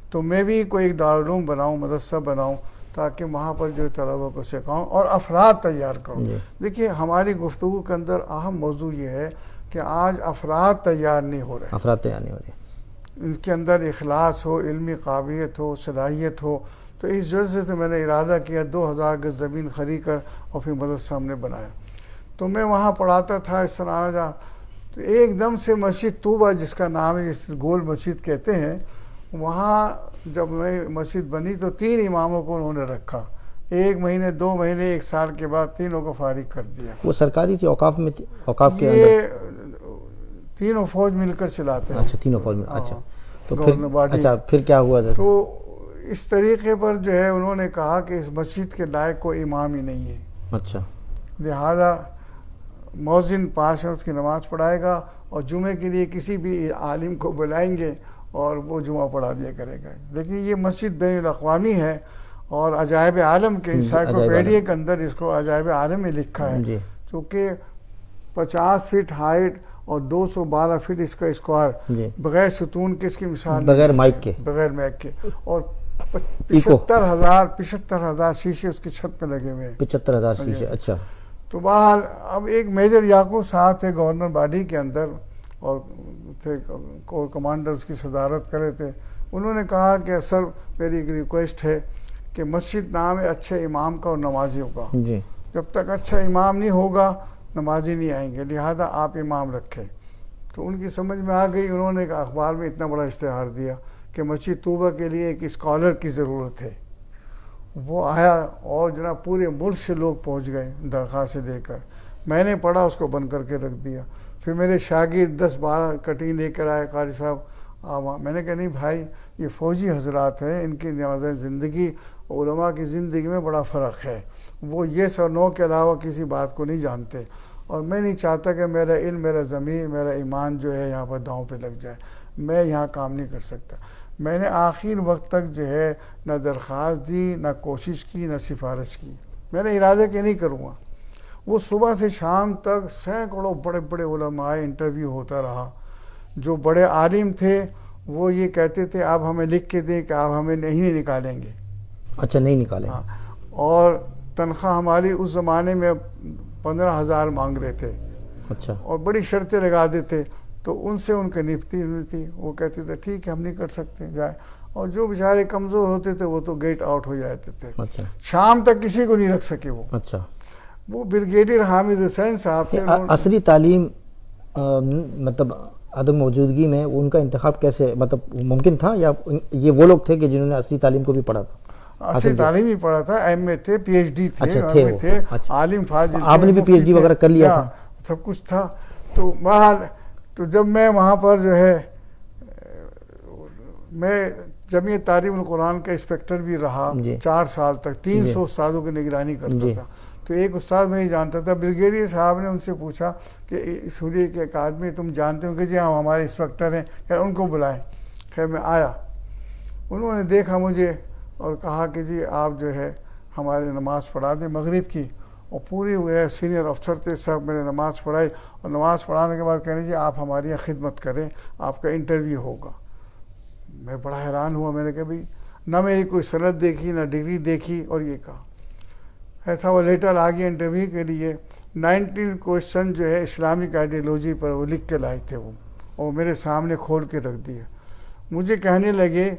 تو میں بھی کوئی ایک دارالعلوم بناؤں، مدرسہ بناؤں، تاکہ وہاں پر جو طلبہ کو سکھاؤں اور افراد تیار کروں. دیکھیے ہماری گفتگو کے اندر اہم موضوع یہ ہے کہ آج افراد تیار نہیں ہو رہے. ان کے اندر اخلاص ہو، علمی قابلیت ہو، صلاحیت ہو. تو اس وجہ سے میں نے ارادہ کیا 2000 گز زمین خرید کر اور پھر مدرسہ ہم نے بنایا. تو میں وہاں پڑھاتا تھا اس طرح آنا جا. تو ایک دم سے مسجد طوبہ جس کا نام ہے، جس گول مسجد کہتے ہیں، وہاں جب میں مسجد بنی تو 3 اماموں کو انہوں نے رکھا. 1 مہینے 2 مہینے 1 سال کے بعد تینوں کو فارغ کر دیا. وہ سرکاری تھی؟ اوقاف میں تھی؟ اوقاف کے اندر تینوں فوج مل کر چلاتے ہیں. اچھا تینوں فوج میں. اچھا تو پھر کیا ہوا تھا؟ تو اس طریقے پر جو ہے انہوں نے کہا کہ اس مسجد کے لائق کوئی امام ہی نہیں ہے. اچھا لہذا مؤذن 5 وقت کی نماز پڑھائے گا اور جمعے کے لیے کسی بھی عالم کو بلائیں گے اور وہ جمعہ پڑھا دیا کرے گا. لیکن یہ مسجد بین الاقوامی ہے اور عجائب عالم کے انسائکلوپیڈیا کے اندر اس کو عجائب عالم میں لکھا ہے، چونکہ 50 فٹ ہائٹ اور 212 فٹ اس کا اسکوائر، بغیر ستون کے، اس کی مثال بغیر مائک کے، اور 75,000 شیشے اس کی چھت پہ لگے ہوئے ہیں. 75,000 شیشے. اچھا تو بہرحال اب ایک میجر یعقوب صاحب تھے گورنر باڈی کے اندر اور تھے کور کمانڈر اس کی صدارت کرے تھے. انہوں نے کہا کہ سر میری ایک ریکویسٹ ہے کہ مسجد نام ہے اچھے امام کا اور نمازیوں کا, جی جب تک اچھا امام نہیں ہوگا نمازی نہیں آئیں گے, لہذا آپ امام رکھیں. تو ان کی سمجھ میں آ گئی. انہوں نے اخبار میں اتنا بڑا اشتہار دیا کہ مسجد طوبہ کے لیے ایک اسکالر کی ضرورت ہے. وہ آیا اور جناب پورے ملک سے لوگ پہنچ گئے درخواستیں دے کر. میں نے پڑھا, اس کو بند کر کے رکھ دیا. پھر میرے شاگرد 10-12 کٹنگ لے کر آئے, قاری صاحب میں نے کہا نہیں بھائی یہ فوجی حضرات ہیں, ان کی زندگی علماء کی زندگی میں بڑا فرق ہے. وہ یس اور نو کے علاوہ کسی بات کو نہیں جانتے, اور میں نہیں چاہتا کہ میرا علم, میرا ضمیر, میرا ایمان جو ہے یہاں پر داؤں پہ لگ جائے. میں یہاں کام نہیں کر سکتا. میں نے آخر وقت تک جو ہے نہ درخواست دی, نہ کوشش کی, نہ سفارش کی. میں نے ارادہ کہ نہیں کروں گا. وہ صبح سے شام تک سینکڑوں بڑے بڑے علماء انٹرویو ہوتا رہا. جو بڑے عالم تھے وہ یہ کہتے تھے آپ ہمیں لکھ کے دیں کہ آپ ہمیں نہیں نکالیں گے. اچھا نہیں نکالیں. ہاں, اور تنخواہ ہماری اس زمانے میں 15,000 مانگ رہے تھے. اچھا. اور بڑی شرطیں لگا دیتے. تو ان سے ان کے نپتی نہیں تھی. وہ کہتے تھے ٹھیک ہے ہم نہیں کر سکتے جائے. اور جو بیچارے کمزور ہوتے تھے وہ تو گیٹ آؤٹ ہو جاتے تھے. اچھا. شام تک کسی کو نہیں رکھ سکے وہ. اچھا. وہ بریگیڈیئر حامد حسین صاحب تھے. عصری تعلیم مطلب عدم موجودگی میں ان کا انتخاب کیسے مطلب ممکن تھا, یا یہ وہ لوگ تھے کہ جنہوں نے عصری تعلیم کو بھی پڑھا تھا؟ عصری تعلیم ہی پڑھا تھا, ایم اے تھے, پی ایچ ڈی تھے, عالم فاضل. آپ نے بھی پی ایچ ڈی وغیرہ کر لیا تھا؟ سب کچھ تھا. تو بہرحال تو جب میں وہاں پر جو ہے میں جمعیت تعلیم القرآن کا انسپیکٹر بھی رہا 4 سال تک, 300 استادوں کی نگرانی کرتا تھا. تو ایک استاد میں ہی جانتا تھا. بریگیڈیئر صاحب نے ان سے پوچھا کہ سوریہ کے اکادمی تم جانتے ہو کہ جی ہاں ہمارے انسپیکٹر ہیں, خیر ان کو بلائیں. خیر میں آیا, انہوں نے دیکھا مجھے اور کہا کہ جی آپ جو ہے ہماری نماز پڑھا دیں مغرب کی. اور پوری وہ سینئر افسر تھے سب, میں نے نماز پڑھائی. اور نماز پڑھانے کے بعد کہنے جی آپ ہماری یہاں خدمت کریں, آپ کا انٹرویو ہوگا. میں بڑا حیران ہوا. میں نے کہا بھی نہ میری کوئی سند دیکھی نہ ڈگری دیکھی, اور یہ کہا ایسا. وہ لیٹر آ گیا انٹرویو کے لیے. 19 کوشچن جو ہے اسلامک آئیڈیالوجی پر وہ لکھ کے لائے تھے وہ, اور میرے سامنے کھول کے رکھ دیا. مجھے کہنے لگے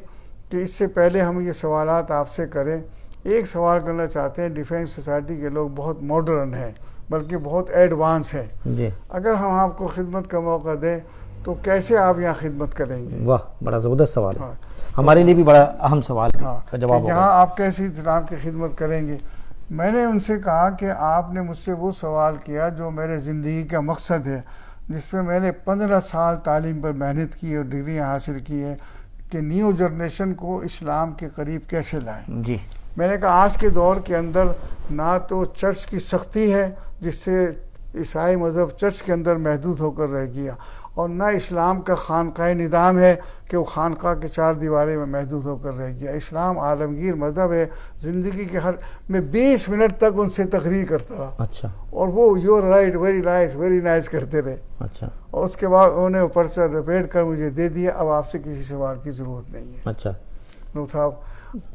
کہ اس سے پہلے ہم یہ سوالات آپ سے کریں. ایک سوال کرنا چاہتے ہیں, ڈیفینس سوسائٹی کے لوگ بہت ماڈرن ہیں بلکہ بہت ایڈوانس ہیں. جی. اگر ہم آپ کو خدمت کا موقع دیں تو کیسے آپ یہاں خدمت کریں گے؟ واہ, بڑا زبردست سوال ہے. ہمارے لیے بھی بڑا اہم سوال کا جواب ہوگا. یہاں آپ کیسے اسلام کی خدمت کریں گے؟ میں نے ان سے کہا کہ آپ نے مجھ سے وہ سوال کیا جو میرے زندگی کا مقصد ہے, جس پہ میں نے 15 سال تعلیم پر محنت کی اور ڈگریاں حاصل کی ہے, کہ نیو جنریشن کو اسلام کے قریب کیسے لائیں. جی. میں نے کہا آج کے دور کے اندر نہ تو چرچ کی سختی ہے جس سے عیسائی مذہب چرچ کے اندر محدود ہو کر رہ گیا, اور نہ اسلام کا خانقاہ نظام ہے کہ وہ خانقاہ کے 4 دیوارے میں محدود ہو کر رہ گیا. اسلام عالمگیر مذہب ہے. زندگی کے میں 20 منٹ تک ان سے تقریر کرتا رہا. اچھا. اور وہ یور رائٹ, ویری نائس کرتے رہے. اچھا. اور اس کے بعد انہوں نے پرچہ رپیٹ کر مجھے دے دیا. اب آپ سے کسی سوال کی ضرورت نہیں ہے. اچھا. نو صاحب.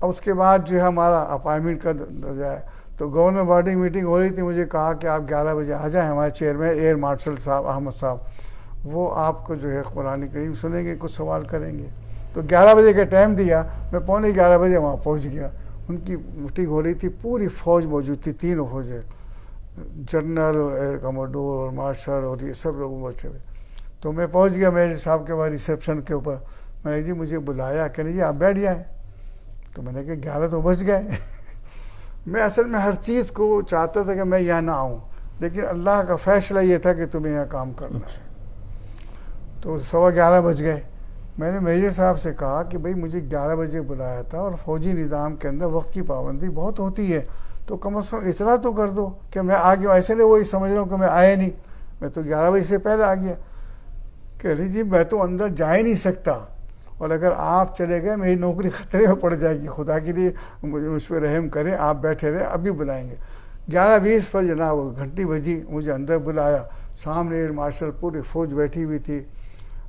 اب اس کے بعد جو ہے ہمارا اپائنٹمنٹ کا درجہ ہے. تو گورنر باڈی میٹنگ ہو رہی تھی. مجھے کہا کہ آپ 11 بجے آ جائیں. ہمارے چیئرمین ایئر مارشل صاحب احمد صاحب, وہ آپ کو جو ہے قرآن کریم سنیں گے, کچھ سوال کریں گے. تو 11 بجے کا ٹائم دیا. میں 11:15 بجے وہاں پہنچ گیا. ان کی میٹنگ ہو رہی تھی. پوری فوج موجود تھی, 3 فوجیں, جنرل اور ایئر کموڈور اور مارشل اور یہ سب لوگ بیٹھے ہوئے. تو میں پہنچ گیا میرے صاحب کے بعد ریسیپشن کے اوپر. میں نے جی مجھے بلایا, کہ نہیں جی آپ بیٹھ جائیں. تو میں نے کہا 11 تو بج گئے. میں اصل میں ہر چیز کو چاہتا تھا کہ میں یہاں نہ آؤں, لیکن اللہ کا فیصلہ یہ تھا کہ تمہیں یہاں کام کرنا ہے. تو 11:15 بج گئے. میں نے میجر صاحب سے کہا کہ بھئی مجھے 11 بجے بلایا تھا, اور فوجی نظام کے اندر وقت کی پابندی بہت ہوتی ہے, تو کم از کم اتنا تو کر دو کہ میں آ گیا. ایسے نہیں وہی سمجھ رہا ہوں کہ میں آیا نہیں, میں تو 11 بجے سے پہلے آ گیا. کہہ رہی جی میں تو اندر جا ہی نہیں سکتا, اور اگر آپ چلے گئے میری نوکری خطرے میں پڑ جائے گی. خدا کے لیے مجھ پہ رحم کریں, آپ بیٹھے رہے, ابھی بلائیں گے. 11:20 پر جناب وہ گھنٹی بجی, مجھے اندر بلایا. سامنے ایئر مارشل پوری فوج بیٹھی ہوئی تھی.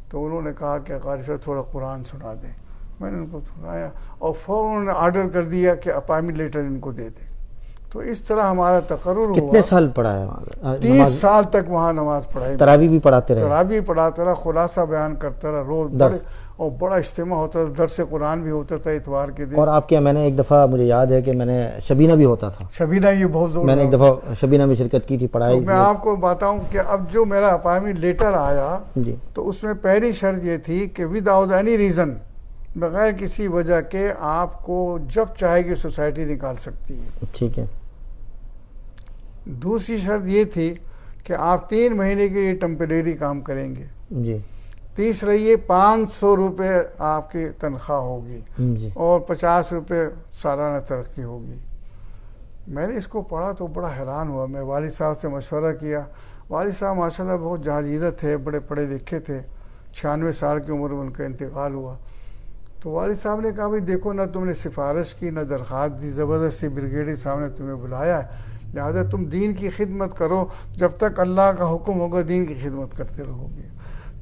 تو انہوں نے کہا کہ قاری صاحب تھوڑا قرآن سنا دیں. میں نے ان کو سنایا, اور فوراً انہوں نے آرڈر کر دیا کہ اپائنٹمنٹ لیٹر ان کو دے دیں. تو اس طرح ہمارا تقرر ہوا. کتنے سال پڑھا ہے؟ 30 سال تک وہاں نماز پڑھائی. تراویح بھی پڑھاتے رہے؟ تراویح پڑھاتا رہا, خلاصہ بیان کرتا رہا روز. اور بڑا اجتماع ہوتا تھا, درس قرآن بھی ہوتا تھا اتوار کے دن. اور آپ کے میں نے ایک دفعہ مجھے یاد ہے کہ میں نے شبینہ بھی ہوتا تھا. شبینہ یہ بہت زور, میں نے ایک دفعہ شبینہ میں شرکت کی تھی, پڑھائی. میں آپ کو بتاؤں کہ اب جو میرا اپائنٹمنٹ لیٹر آیا جی, تو اس میں پہلی شرط یہ تھی کہ وداؤٹ اینی ریزن, بغیر کسی وجہ کے آپ کو جب چاہے گی سوسائٹی نکال سکتی ہے. ٹھیک ہے. دوسری شرط یہ تھی کہ آپ 3 مہینے کے لیے ٹیمپریری کام کریں گے. جی. تیسرا یہ 500 روپے آپ کی تنخواہ ہوگی. جی. اور 50 روپے سالانہ ترقی ہوگی. میں نے اس کو پڑھا تو بڑا حیران ہوا. میں والد صاحب سے مشورہ کیا. والد صاحب ماشاءاللہ بہت جہاں تھے, بڑے پڑھے لکھے تھے. 96 سال کی عمر میں ان کا انتقال ہوا. تو والد صاحب نے کہا بھائی دیکھو, نہ تم نے سفارش کی نہ درخواست دی, زبردستی بریگیڈیئر صاحب نے تمہیں بلایا ہے, لہٰذا تم دین کی خدمت کرو, جب تک اللہ کا حکم ہوگا دین کی خدمت کرتے رہو گے.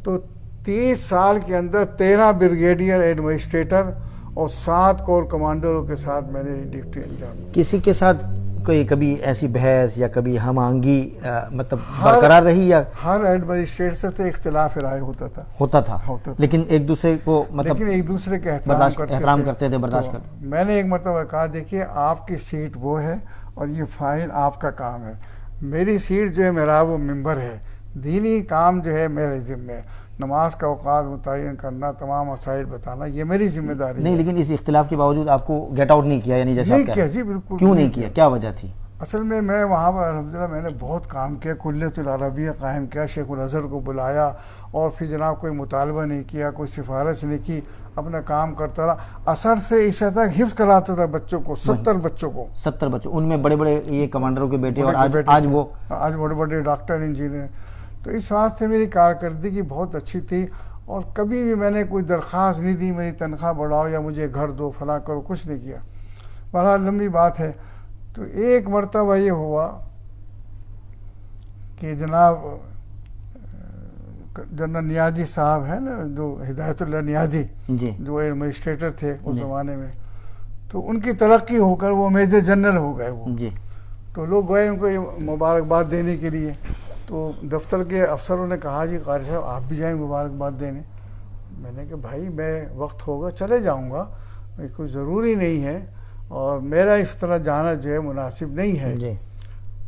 تو 30 سال کے اندر 13 بریگیڈیئر ایڈمنسٹریٹر اور 7 کور کمانڈروں کے ساتھ میں نے ڈیوٹی انجام دی. کسی کے ساتھ کوئی کبھی ایسی بحث یا کبھی ہم آہنگی مطلب برقرار رہی؟ یا ہر ایڈمنسٹریٹر سے اختلاف رائے ہوتا تھا لیکن ایک دوسرے کو مطلب لیکن ایک دوسرے کے احترام کرتے تھے, برداشت کرتے. میں نے ایک مرتبہ کہا دیکھیے آپ کی سیٹ وہ ہے اور یہ فائل آپ کا کام ہے. میری سیٹ جو ہے میرا وہ ممبر ہے. دینی کام جو ہے میرے ذمہ ہے. نماز کا اوقات متعین کرنا, تمام مسائل بتانا, یہ میری ذمہ داری نہیں. لیکن اس اختلاف کے باوجود آپ کو گیٹ آؤٹ نہیں کیا؟ یعنی جیسے نہیں کیا جی, بالکل کیوں نہیں کیا؟ کیا وجہ تھی؟ اصل میں وہاں پر الحمدللہ میں نے بہت کام کیا. کلیۃ العربیہ قائم کیا, شیخ الازہر کو بلایا, اور پھر جناب کوئی مطالبہ نہیں کیا, کوئی سفارش نہیں کی, اپنا کام کرتا رہا. اثر سے عشاء تک حفظ کراتا تھا بچوں کو, 70 بچوں کو. 70 بچوں, ان میں بڑے بڑے یہ کمانڈروں کے بیٹے, اور آج بڑے بڑے ڈاکٹر انجینئر. تو اس واسطے سے میری کارکردگی بہت اچھی تھی, اور کبھی بھی میں نے کوئی درخواست نہیں دی میری تنخواہ بڑھاؤ یا مجھے گھر دو فلاں کرو, کچھ نہیں کیا. بہرحال لمبی بات ہے. تو ایک مرتبہ یہ ہوا کہ جناب جنرل نیازی صاحب ہیں نا, جو ہدایت اللہ نیازی, جو ایڈمنسٹریٹر تھے اس زمانے میں, تو ان کی ترقی ہو کر وہ میجر جنرل ہو گئے وہ. تو لوگ گئے ان کو مبارکباد دینے کے لیے. تو دفتر کے افسروں نے کہا جی قاری صاحب آپ بھی جائیں مبارکباد دینے. میں نے کہا بھائی میں وقت ہوگا چلے جاؤں گا, کوئی ضروری نہیں ہے, اور میرا اس طرح جانا جو ہے مناسب نہیں ہے.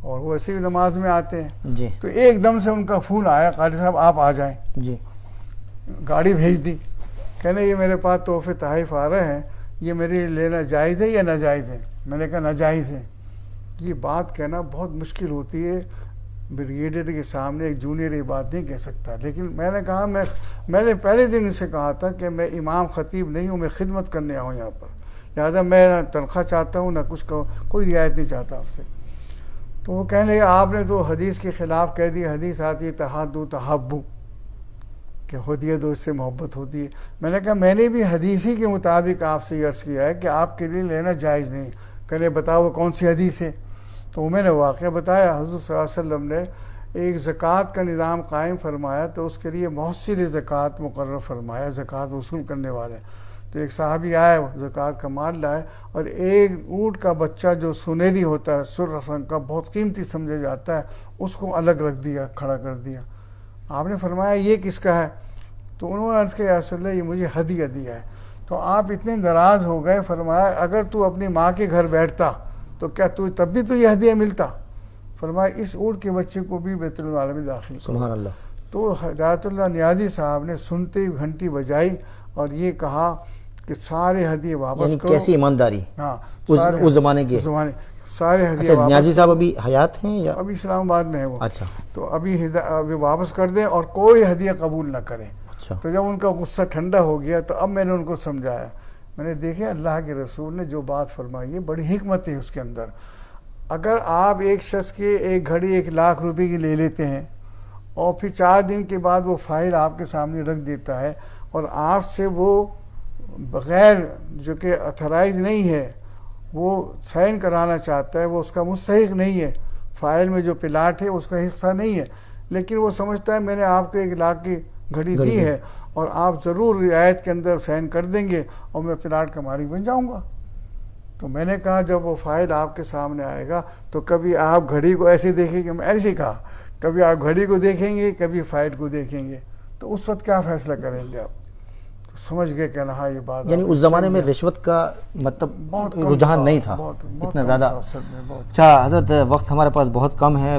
اور وہ ایسے ہی نماز میں آتے ہیں. تو ایک دم سے ان کا فون آیا, قاری صاحب آپ آ جائیں. گاڑی بھیج دی, کہنے یہ میرے پاس تحفے تحائف آ رہے ہیں, یہ میرے لینا جائز ہے یا ناجائز ہے؟ میں نے کہا ناجائز ہے. یہ بات کہنا بہت مشکل ہوتی ہے, بریگیڈیئر کے سامنے ایک جونیئر یہ بات نہیں کہہ سکتا. لیکن میں نے کہا میں نے پہلے دن اسے کہا تھا کہ میں امام خطیب نہیں ہوں, میں خدمت کرنے آؤں یہاں پر, لہٰذا میں نہ تنخواہ چاہتا ہوں نہ کچھ کوئی رعایت نہیں چاہتا آپ سے. تو وہ کہنے لگے آپ نے تو حدیث کے خلاف کہہ دی, حدیث آتی ہے تحادو تحابو, کہ ہدیہ دو اس سے محبت ہوتی ہے. میں نے کہا میں نے بھی حدیث ہی کے مطابق آپ سے یہ عرض کیا ہے کہ آپ کے لیے لینا جائز نہیں. کہنے بتاؤ وہ کون سی حدیث ہے؟ تو میں نے واقعہ بتایا. حضور صلی اللہ علیہ وسلم نے ایک زکوٰۃ کا نظام قائم فرمایا, تو اس کے لیے محصل زکوٰۃ مقرر فرمایا, زکوٰۃ وصول کرنے والے. تو ایک صحابی آئے, زکوٰۃ کا مال لائے, اور ایک اونٹ کا بچہ جو سنہری ہوتا ہے, سرخ رنگ کا, بہت قیمتی سمجھا جاتا ہے, اس کو الگ رکھ دیا, کھڑا کر دیا. آپ نے فرمایا یہ کس کا ہے؟ تو انہوں نے عرض کیا یا رسول اللہ یہ مجھے ہدیہ دیا ہے. تو آپ اتنے ناراض ہو گئے, فرمایا اگر تو اپنی ماں کے گھر بیٹھتا تو کیا تو تب بھی تو یہ ہدیہ ملتا؟ فرمایا اس اونٹ کے بچے کو بھی بیت المال میں داخل کرو. سبحان اللہ. تو ہدایت اللہ نیازی صاحب نے سنتے ہی گھنٹی بجائی اور یہ کہا کہ سارے ہدیے واپس کرو. کیسی ایمانداری ہاں اس زمانے کی. سارے ہدیے واپس. نیازی صاحب ابھی حیات ہیں یا ابھی اسلام آباد میں ہے وہ؟ اچھا. تو ابھی واپس کر دیں اور کوئی ہدیہ قبول نہ کریں. تو جب ان کا غصہ ٹھنڈا ہو گیا تو اب میں نے ان کو سمجھایا. میں نے دیکھے اللہ کے رسول نے جو بات فرمائی ہے بڑی حکمت ہے اس کے اندر. اگر آپ ایک شخص کی ایک گھڑی 1,00,000 روپے کی لے لیتے ہیں اور پھر 4 دن کے بعد وہ فائل آپ کے سامنے رکھ دیتا ہے اور آپ سے وہ بغیر جو کہ اتھرائز نہیں ہے وہ سائن کرانا چاہتا ہے, وہ اس کا مستحق نہیں ہے, فائل میں جو پلاٹ ہے اس کا حصہ نہیں ہے, لیکن وہ سمجھتا ہے میں نے آپ کو 1,00,000 کی گھڑی دی ہے اور آپ ضرور رعایت کے اندر سائن کر دیں گے اور میں پلاٹ کا مالک بن جاؤں گا. تو میں نے کہا جب وہ فائل آپ کے سامنے آئے گا تو کبھی آپ گھڑی کو ایسے دیکھیں گے، میں ایسے کہا، کبھی آپ گھڑی کو دیکھیں گے، کبھی فائل کو دیکھیں گے، تو اس وقت کیا فیصلہ کریں گے آپ؟ تو سمجھ گئے کہ ہاں یہ بات، یعنی اس زمانے میں رشوت کا مطلب رجحان نہیں تھا اتنا زیادہ. اچھا حضرت، وقت ہمارے پاس بہت کم ہے،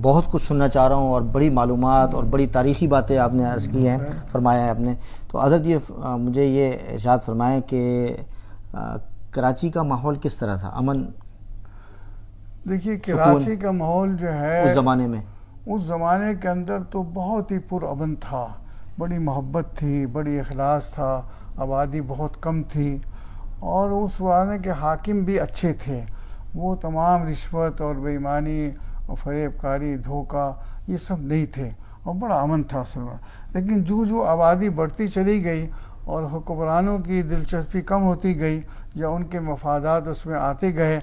بہت کچھ سننا چاہ رہا ہوں، اور بڑی معلومات اور بڑی تاریخی باتیں آپ نے عرض کی ہیں، فرمایا ہے آپ نے. تو حضرت یہ مجھے یہ ارشاد فرمائیں کہ کراچی کا ماحول کس طرح تھا؟ امن؟ دیکھیے کراچی کا ماحول جو ہے اس زمانے میں، اس زمانے کے اندر تو بہت ہی پرامن تھا، بڑی محبت تھی، بڑی اخلاص تھا، آبادی بہت کم تھی، اور اس زمانے کے حاکم بھی اچھے تھے. وہ تمام رشوت اور بے ایمانی اور فریب کاری، دھوکہ، یہ سب نہیں تھے، اور بڑا امن تھا اصل میں. لیکن جو آبادی بڑھتی چلی گئی اور حکمرانوں کی دلچسپی کم ہوتی گئی یا ان کے مفادات اس میں آتے گئے،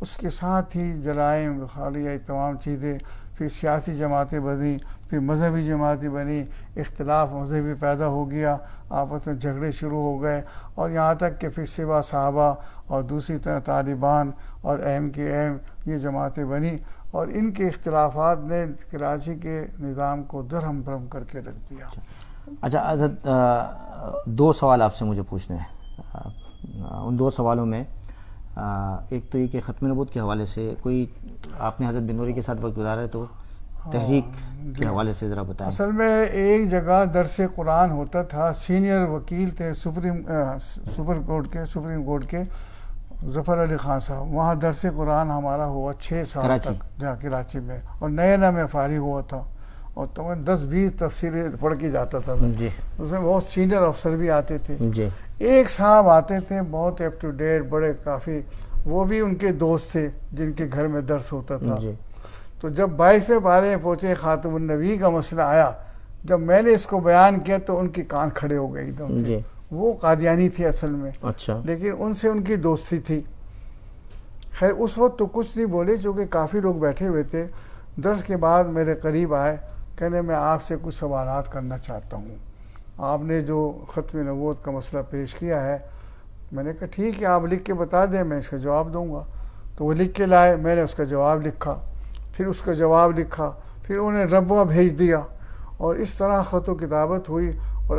اس کے ساتھ ہی جرائم، خالیہ، تمام چیزیں، پھر سیاسی جماعتیں بنی، پھر مذہبی جماعتیں بنی، اختلاف مذہبی پیدا ہو گیا، آپس میں جھگڑے شروع ہو گئے، اور یہاں تک کہ پھر سوا صحابہ اور دوسری طرح طالبان اور ایم کے ایم، یہ جماعتیں بنی، اور ان کے اختلافات نے کراچی کے نظام کو درہم برہم کر کے رکھ دیا. اچھا حضرت، دو سوال آپ سے مجھے پوچھنے ہیں. ان دو سوالوں میں ایک تو یہ کہ ختم نبوت کے حوالے سے کوئی آپ نے حضرت بن نوری کے ساتھ وقت گزارا ہے تو تحریک کے حوالے سے ذرا بتائیں. اصل میں ایک جگہ درس قرآن ہوتا تھا، سینئر وکیل تھے سپریم کورٹ کے ظفر علی خان صاحب، وہاں درس قرآن ہمارا ہوا 6 سال تک کراچی میں، اور نیا میں فارغ ہوا تھا، اور 10-20 تفسیریں پڑھ کے جاتا تھا. جی. اس میں بہت سینئر افسر بھی آتے تھے. جی. ایک صاحب آتے تھے بہت اپ ٹو ڈیٹ، بڑے کافی، وہ بھی ان کے دوست تھے جن کے گھر میں درس ہوتا تھا. جی. تو جب 22ویں پارے میں پہنچے، خاتم النبی کا مسئلہ آیا، جب میں نے اس کو بیان کیا تو ان کے کان کھڑے ہو گئے ایک دم سے. جی. وہ قادیانی تھے اصل میں. اچھا. لیکن ان سے ان کی دوستی تھی. خیر اس وقت تو کچھ نہیں بولے، چونکہ کافی لوگ بیٹھے ہوئے تھے. درس کے بعد میرے قریب آئے، کہنے میں آپ سے کچھ سوالات کرنا چاہتا ہوں، آپ نے جو ختم نبوت کا مسئلہ پیش کیا ہے. میں نے کہا ٹھیک ہے، آپ لکھ کے بتا دیں، میں اس کا جواب دوں گا. تو وہ لکھ کے لائے، میں نے اس کا جواب لکھا، پھر اس کا جواب لکھا، پھر انہیں ربوہ بھیج دیا، اور اس طرح خط و کتابت ہوئی. اور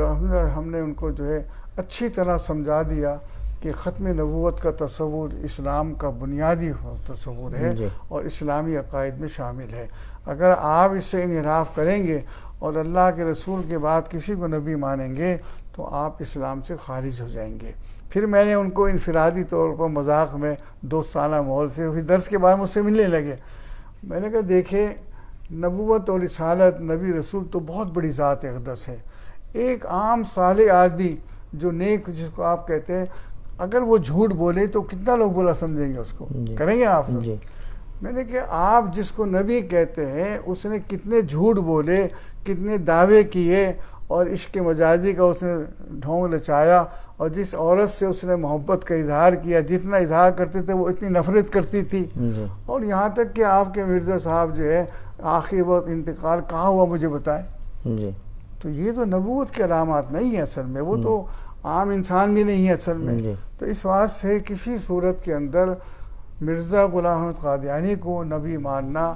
ہم نے ان کو جو ہے اچھی طرح سمجھا دیا کہ ختم نبوت کا تصور اسلام کا بنیادی تصور ہے، اور اسلامی عقائد میں شامل ہے. اگر آپ اس سے انحراف کریں گے اور اللہ کے رسول کے بعد کسی کو نبی مانیں گے تو آپ اسلام سے خارج ہو جائیں گے. پھر میں نے ان کو انفرادی طور پر مذاق میں دوستانہ ماحول سے، پھر درس کے بعد مجھ سے ملنے لگے. میں نے کہا دیکھیں، نبوت اور رسالت، نبی رسول تو بہت بڑی ذات اقدس ہے. ایک عام صالح آدمی جو نیک، جس کو آپ کہتے ہیں، اگر وہ جھوٹ بولے تو کتنا لوگ برا سمجھیں گے اس کو، کریں گے آپ سب. میں نے کہا آپ جس کو نبی کہتے ہیں اس نے کتنے جھوٹ بولے، کتنے دعوے کیے، اور عشق مجازی کا اس نے ڈھونگ رچایا، اور جس عورت سے اس نے محبت کا اظہار کیا، جتنا اظہار کرتے تھے وہ اتنی نفرت کرتی تھی. اور یہاں تک کہ آپ کے مرزا صاحب جو ہے آخری وقت انتقال کہاں ہوا مجھے بتائیں. تو یہ تو نبوت کے علامات نہیں ہیں اصل میں، وہ تو عام انسان بھی نہیں ہے اصل میں. تو اس واسطے سے کسی صورت کے اندر مرزا غلام احمد قادیانی کو نبی ماننا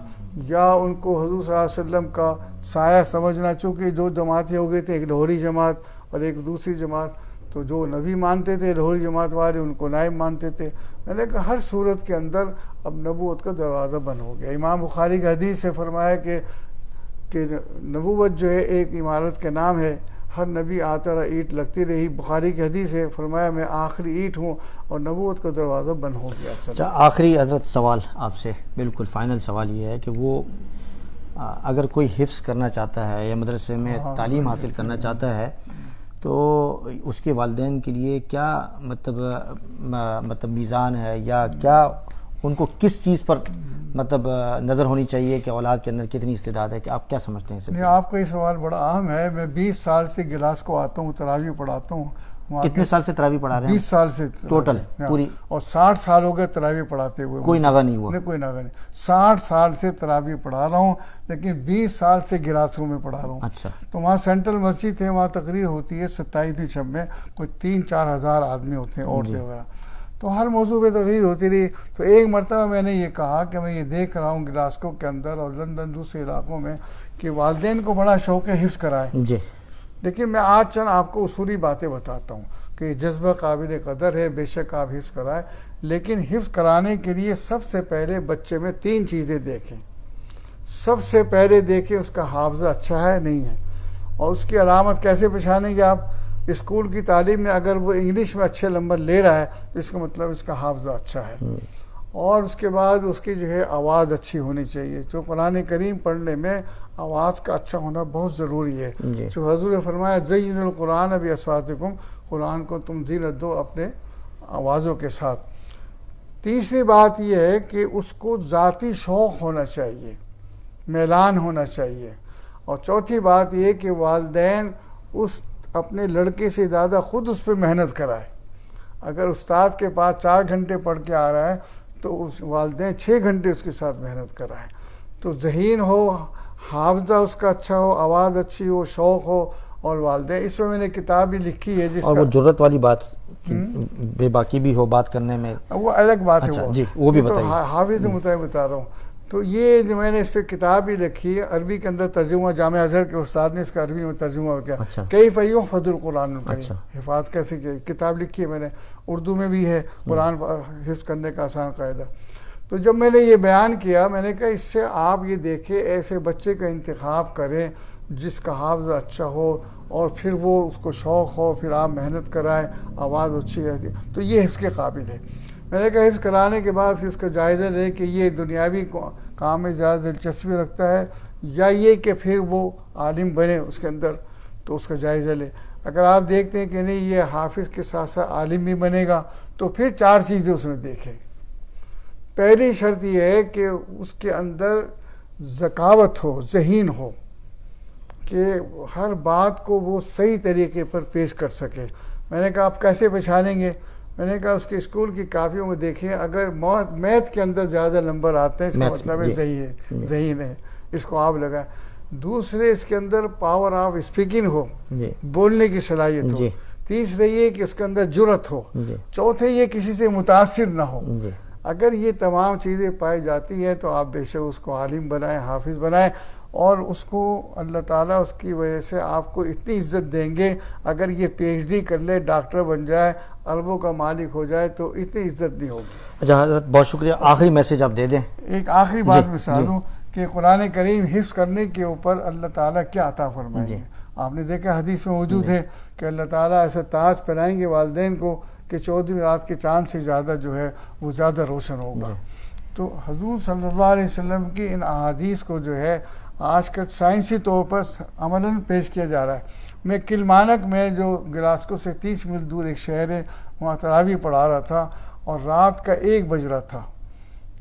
یا ان کو حضور صلی اللہ علیہ وسلم کا سایہ سمجھنا، چونکہ دو جماعتیں ہو گئی تھیں، ایک لاہوری جماعت اور ایک دوسری جماعت. تو جو نبی مانتے تھے لاہوری جماعت والے، ان کو نائب مانتے تھے. میں نے کہا ہر صورت کے اندر اب نبوت کا دروازہ بند ہو گیا. امام بخاری کی حدیث سے فرمایا کہ نبوت جو ہے ایک عمارت کا نام ہے، ہر نبی آتا رہا، اینٹ لگتی رہی. بخاری کی حدیث ہے، فرمایا میں آخری اینٹ ہوں، اور نبوت کا دروازہ بند ہو گیا. اچھا، آخری حضرت سوال آپ سے، بالکل فائنل سوال یہ ہے کہ وہ اگر کوئی حفظ کرنا چاہتا ہے یا مدرسے میں تعلیم حاصل کرنا چاہتا ہے تو اس کے والدین کے لیے کیا مطلب میزان ہے، یا کیا ان کو کس چیز پر مطلب نظر ہونی چاہیے کہ اولاد کے اندر کتنی استعداد ہے؟ کہ آپ کیا سمجھتے ہیں؟ نہیں، آپ کا یہ سوال بڑا اہم ہے. میں 20 سال سے گلاس کو آتا ہوں، تراویح پڑھاتا ہوں. کتنے سال سے تراویح پڑھا رہے ہیں؟ 20 سال سے ٹوٹل پوری. اور 60 سال ہو گئے تراویح پڑھاتے ہوئے، کوئی ناغہ نہیں ہوا؟ کوئی ناغہ نہیں. 60 سال سے تراویح پڑھا رہا ہوں، لیکن 20 سال سے گلاسوں میں پڑھا رہا ہوں. اچھا. تو وہاں سینٹرل مسجد ہے، وہاں تقریر ہوتی ہے 27 شب میں، کوئی 3-4 ہزار آدمی ہوتے ہیں، عورتیں وغیرہ. تو تو ہر موضوع پہ تقریر ہوتی رہی. تو ایک مرتبہ میں نے یہ کہا کہ میں یہ دیکھ رہا ہوں گلاسکو کے اندر اور لندن دوسرے علاقوں میں کہ والدین کو بڑا شوق ہے حفظ کرائے. جی. لیکن میں آج چند آپ کو اصولی باتیں بتاتا ہوں کہ جذبہ قابل قدر ہے، بے شک آپ حفظ کرائیں، لیکن حفظ کرانے کے لیے سب سے پہلے بچے میں 3 چیزیں دیکھیں. سب سے پہلے دیکھیں اس کا حافظہ اچھا ہے نہیں ہے. اور اس کی علامت کیسے پہچانیں گے آپ؟ اسکول کی تعلیم میں اگر وہ انگلش میں اچھے نمبر لے رہا ہے تو اس کا مطلب اس کا حافظہ اچھا ہے. اور اس کے بعد اس کی جو ہے آواز اچھی ہونی چاہیے. جو قرآن کریم پڑھنے میں آواز کا اچھا ہونا بہت ضروری ہے. جو حضور نے فرمایا زین القرآن باصواتکم، قرآن کو تم زینت دو اپنے آوازوں کے ساتھ. تیسری بات یہ ہے کہ اس کو ذاتی شوق ہونا چاہیے، میلان ہونا چاہیے. اور چوتھی بات یہ کہ والدین اس اپنے لڑکے سے زیادہ خود اس پہ محنت کرائے. اگر استاد کے پاس 4 گھنٹے پڑھ کے آ رہا ہے تو اس والدین 6 گھنٹے اس کے ساتھ محنت کرائیں. تو ذہین ہو، حافظہ اس کا اچھا ہو، آواز اچھی ہو، شوق ہو. اور والدین، اس میں میں نے کتاب بھی لکھی ہے جس اور وہ جرت والی بات بے باکی بھی ہو بات کرنے میں، وہ الگ بات ہے. اچھا جی وہ بھی بتائیے. حافظ کے مطابق بتا رہا ہوں. تو یہ جو میں نے اس پہ کتاب بھی لکھی ہے، عربی کے اندر ترجمہ، جامعہ ازہر کے استاد نے اس کا عربی میں ترجمہ کیا، کیف یحفظ القرآن الکریم، حفاظت کیسے کی کتاب لکھی ہے میں نے. اردو میں بھی ہے قرآن حفظ کرنے کا آسان قاعدہ. تو جب میں نے یہ بیان کیا میں نے کہا اس سے آپ یہ دیکھیں ایسے بچے کا انتخاب کریں جس کا حافظہ اچھا ہو اور پھر وہ اس کو شوق ہو، پھر آپ محنت کرائیں، آواز اچھی رہتی، تو یہ حفظ کے قابل ہے. میں نے کہا حفظ کرانے کے بعد پھر اس کا جائزہ لیں کہ یہ دنیاوی کام میں زیادہ دلچسپی رکھتا ہے یا یہ کہ پھر وہ عالم بنے اس کے اندر، تو اس کا جائزہ لیں. اگر آپ دیکھتے ہیں کہ نہیں یہ حافظ کے ساتھ ساتھ عالم بھی بنے گا تو پھر 4 چیزیں اس میں دیکھیں. پہلی شرط یہ ہے کہ اس کے اندر ذکاوت ہو، ذہین ہو، کہ ہر بات کو وہ صحیح طریقے پر پیش کر سکے. میں نے کہا آپ کیسے پہچانیں گے؟ میں نے کہا اس کے اسکول کی کاپیوں میں دیکھیں، اگر میتھ کے اندر زیادہ نمبر آتے ہیں اس کا مطلب ہے ذہین ہے، اس کو آپ لگائیں. دوسرے اس کے اندر پاور آف اسپیکنگ ہو، بولنے کی صلاحیت ہو. تیسرے یہ کہ اس کے اندر جرت ہو. چوتھے یہ کسی سے متاثر نہ ہو. اگر یہ تمام چیزیں پائی جاتی ہیں تو آپ بے شک اس کو عالم بنائیں، حافظ بنائیں، اور اس کو اللہ تعالیٰ اس کی وجہ سے آپ کو اتنی عزت دیں گے. اگر یہ پی ایچ ڈی کر لے، ڈاکٹر بن جائے، اربوں کا مالک ہو جائے تو اتنی عزت نہیں ہوگی. اچھا حضرت بہت شکریہ. آخری میسیج آپ دے دیں. ایک آخری بات مثال دوں کہ قرآن کریم حفظ کرنے کے اوپر اللہ تعالیٰ کیا عطا فرمائیں گے. آپ نے دیکھا حدیث میں موجود ہے کہ اللہ تعالیٰ ایسا تاج پہنائیں گے والدین کو کہ 14ویں رات کے چاند سے زیادہ جو ہے وہ زیادہ روشن ہوگا. تو حضور صلی اللہ علیہ وسلم کی ان احادیث کو جو ہے آج کل سائنسی طور پر عملاً پیش کیا جا رہا ہے. میں کلمانک میں جو گلاسکو سے 30 میل دور ایک شہر ہے وہاں تراویح پڑھا رہا تھا اور رات کا 1 بج رہا تھا.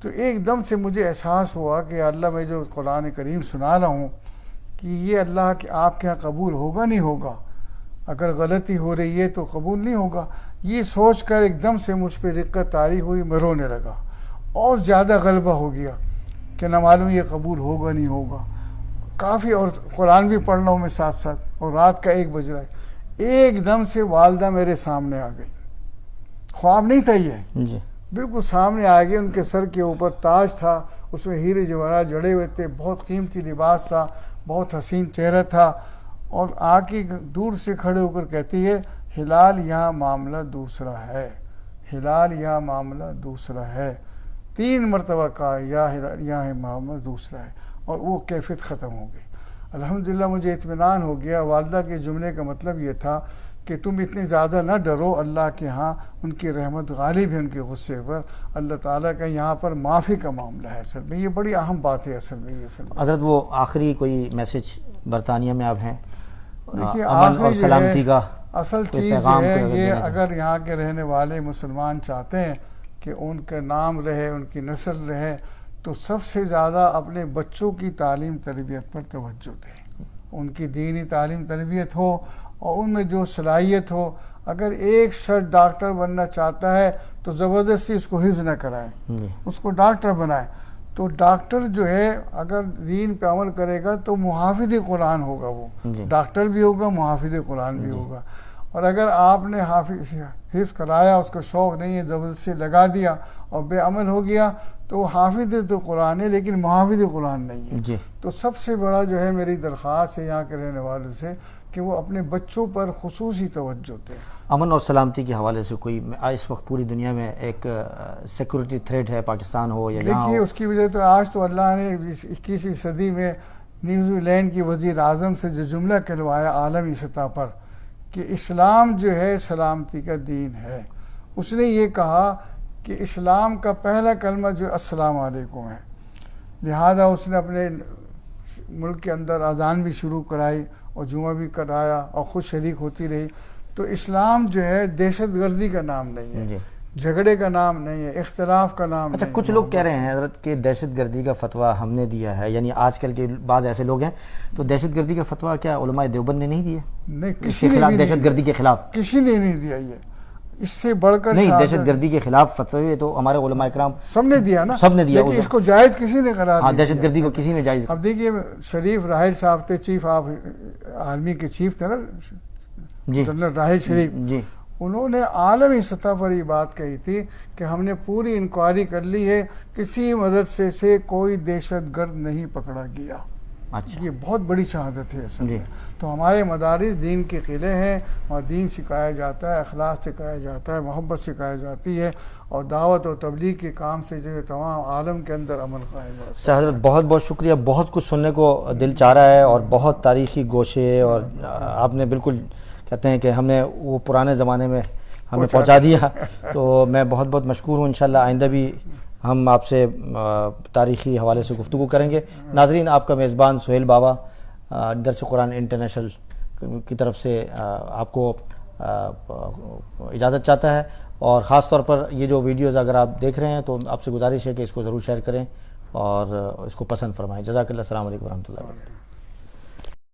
تو ایک دم سے مجھے احساس ہوا کہ اللہ میں جو قرآن کریم سنا رہا ہوں کہ یہ اللہ کہ آپ کے یہاں قبول ہوگا نہیں ہوگا، اگر غلطی ہو رہی ہے تو قبول نہیں ہوگا. یہ سوچ کر ایک دم سے مجھ پہ رقت طاری ہوئی، میں رونے لگا اور زیادہ غلبہ ہو گیا کہ نہ معلوم یہ قبول ہوگا نہیں ہوگا. کافی، اور قرآن بھی پڑھ رہا ہوں میں ساتھ ساتھ، اور رات کا 1 بج رہا ہے. ایک دم سے والدہ میرے سامنے آ گئی. خواب نہیں تھا یہ، بالکل سامنے آ گئی. ان کے سر کے اوپر تاج تھا، اس میں ہیرے جواہرات جڑے ہوئے تھے، بہت قیمتی لباس تھا، بہت حسین چہرہ تھا. اور آ کے دور سے کھڑے ہو کر کہتی ہے ہلال یہاں معاملہ دوسرا ہے، ہلال یہاں معاملہ دوسرا ہے. 3 مرتبہ کہا یا ہلال یہاں معاملہ دوسرا ہے، اور وہ کیفیت ختم ہو گئی. الحمدللہ مجھے اطمینان ہو گیا. والدہ کے جملے کا مطلب یہ تھا کہ تم اتنے زیادہ نہ ڈرو، اللہ کے ہاں ان کی رحمت غالب ہے ان کے غصے پر. اللہ تعالیٰ کا یہاں پر معافی کا معاملہ ہے. اصل میں یہ بڑی اہم بات ہے. اصل میں حضرت وہ آخری کوئی میسیج برطانیہ میں آپ ہیں، دیکھیے امن اور سلامتی کا اصل چیز ہے یہ، اگر یہاں کے رہنے والے مسلمان چاہتے ہیں کہ ان کا نام رہے، ان کی نسل رہے، تو سب سے زیادہ اپنے بچوں کی تعلیم تربیت پر توجہ دیں. ان کی دینی تعلیم تربیت ہو اور ان میں جو صلاحیت ہو. اگر ایک شخص ڈاکٹر بننا چاہتا ہے تو زبردستی اس کو حفظ نہ کرائے، اس کو ڈاکٹر بنائے. تو ڈاکٹر جو ہے اگر دین پہ عمل کرے گا تو محافظ قرآن ہوگا، وہ ڈاکٹر بھی ہوگا، محافظ قرآن بھی ہوگا. اور اگر آپ نے حفظ کرایا، اس کو شوق نہیں ہے، زبردستی لگا دیا اور بے عمل ہو گیا، تو وہ حافظ تو قرآن ہے لیکن محافظ قرآن نہیں ہے. جی. تو سب سے بڑا جو ہے میری درخواست ہے یہاں کے رہنے والوں سے کہ وہ اپنے بچوں پر خصوصی توجہ دیں. امن اور سلامتی کے حوالے سے کوئی اس وقت پوری دنیا میں ایک سیکورٹی تھریٹ ہے، پاکستان ہو یا یہاں دیکھیے ہو؟ اس کی وجہ تو آج تو اللہ نے 21ویں صدی میں نیوزی لینڈ کی وزیر اعظم سے جو جملہ کہلوایا عالمی سطح پر کہ اسلام جو ہے سلامتی کا دین ہے، اس نے یہ کہا کہ اسلام کا پہلا کلمہ جو السلام علیکم ہے. لہذا اس نے اپنے ملک کے اندر اذان بھی شروع کرائی اور جمعہ بھی کرایا اور خود شریک ہوتی رہی. تو اسلام جو ہے دہشت گردی کا نام نہیں ہے، جی. جھگڑے کا نام نہیں ہے، اختلاف کا نام اچھا نہیں. کچھ لوگ کہہ رہے ہیں حضرت کہ دہشت گردی کا فتویٰ ہم نے دیا ہے، یعنی آج کل کے بعض ایسے لوگ ہیں، تو دہشت گردی کا فتویٰ کیا علماء دیوبند نے نہیں دیا؟ نہیں، اس کسی کے نے خلاف، بھی دہشت گردی کے خلاف کسی نے نہیں دیا. یہ اس سے بڑھ کر نہیں، شہادت دہشت گردی کے خلاف فتوی تو ہمارے علماء کرام سب نے دیا نا، سب نے دیا. لیکن اس کو جائز کسی نے قرار ہاں، نہیں دہشت گردی کو کسی نے جائز. اب دیکھیے شریف راحل صاحب تھے، چیف آف آرمی کے چیف تھے نا، جی جنرل راحل شریف. جی. انہوں نے عالمی سطح پر یہ بات کہی تھی کہ ہم نے پوری انکوائری کر لی ہے، کسی مدرسے سے کوئی دہشت گرد نہیں پکڑا گیا. اچھا. یہ بہت بڑی شہادت ہے اصل جی. میں. تو ہمارے مدارس دین کے قلعے ہیں اور دین سکھایا جاتا ہے، اخلاق سکھایا جاتا ہے، محبت سکھائی جاتی ہے اور دعوت و تبلیغ کے کام سے جو ہے تمام عالم کے اندر عمل قائم ہے. اچھا حضرت، بہت بہت شکریہ. بہت کچھ سننے کو دل چاہ رہا ہے اور بہت تاریخی گوشے، اور آپ نے بالکل کہتے ہیں کہ ہم نے وہ پرانے زمانے میں ہمیں پہنچا دیا. تو میں بہت بہت مشکور ہوں. انشاءاللہ آئندہ بھی ہم آپ سے تاریخی حوالے سے گفتگو کریں گے. ناظرین، آپ کا میزبان سہیل بابا درس قرآن انٹرنیشنل کی طرف سے آپ کو اجازت چاہتا ہے، اور خاص طور پر یہ جو ویڈیوز اگر آپ دیکھ رہے ہیں تو آپ سے گزارش ہے کہ اس کو ضرور شیئر کریں اور اس کو پسند فرمائیں. جزاک اللہ. السلام علیکم ورحمۃ اللہ وبرکاتہ.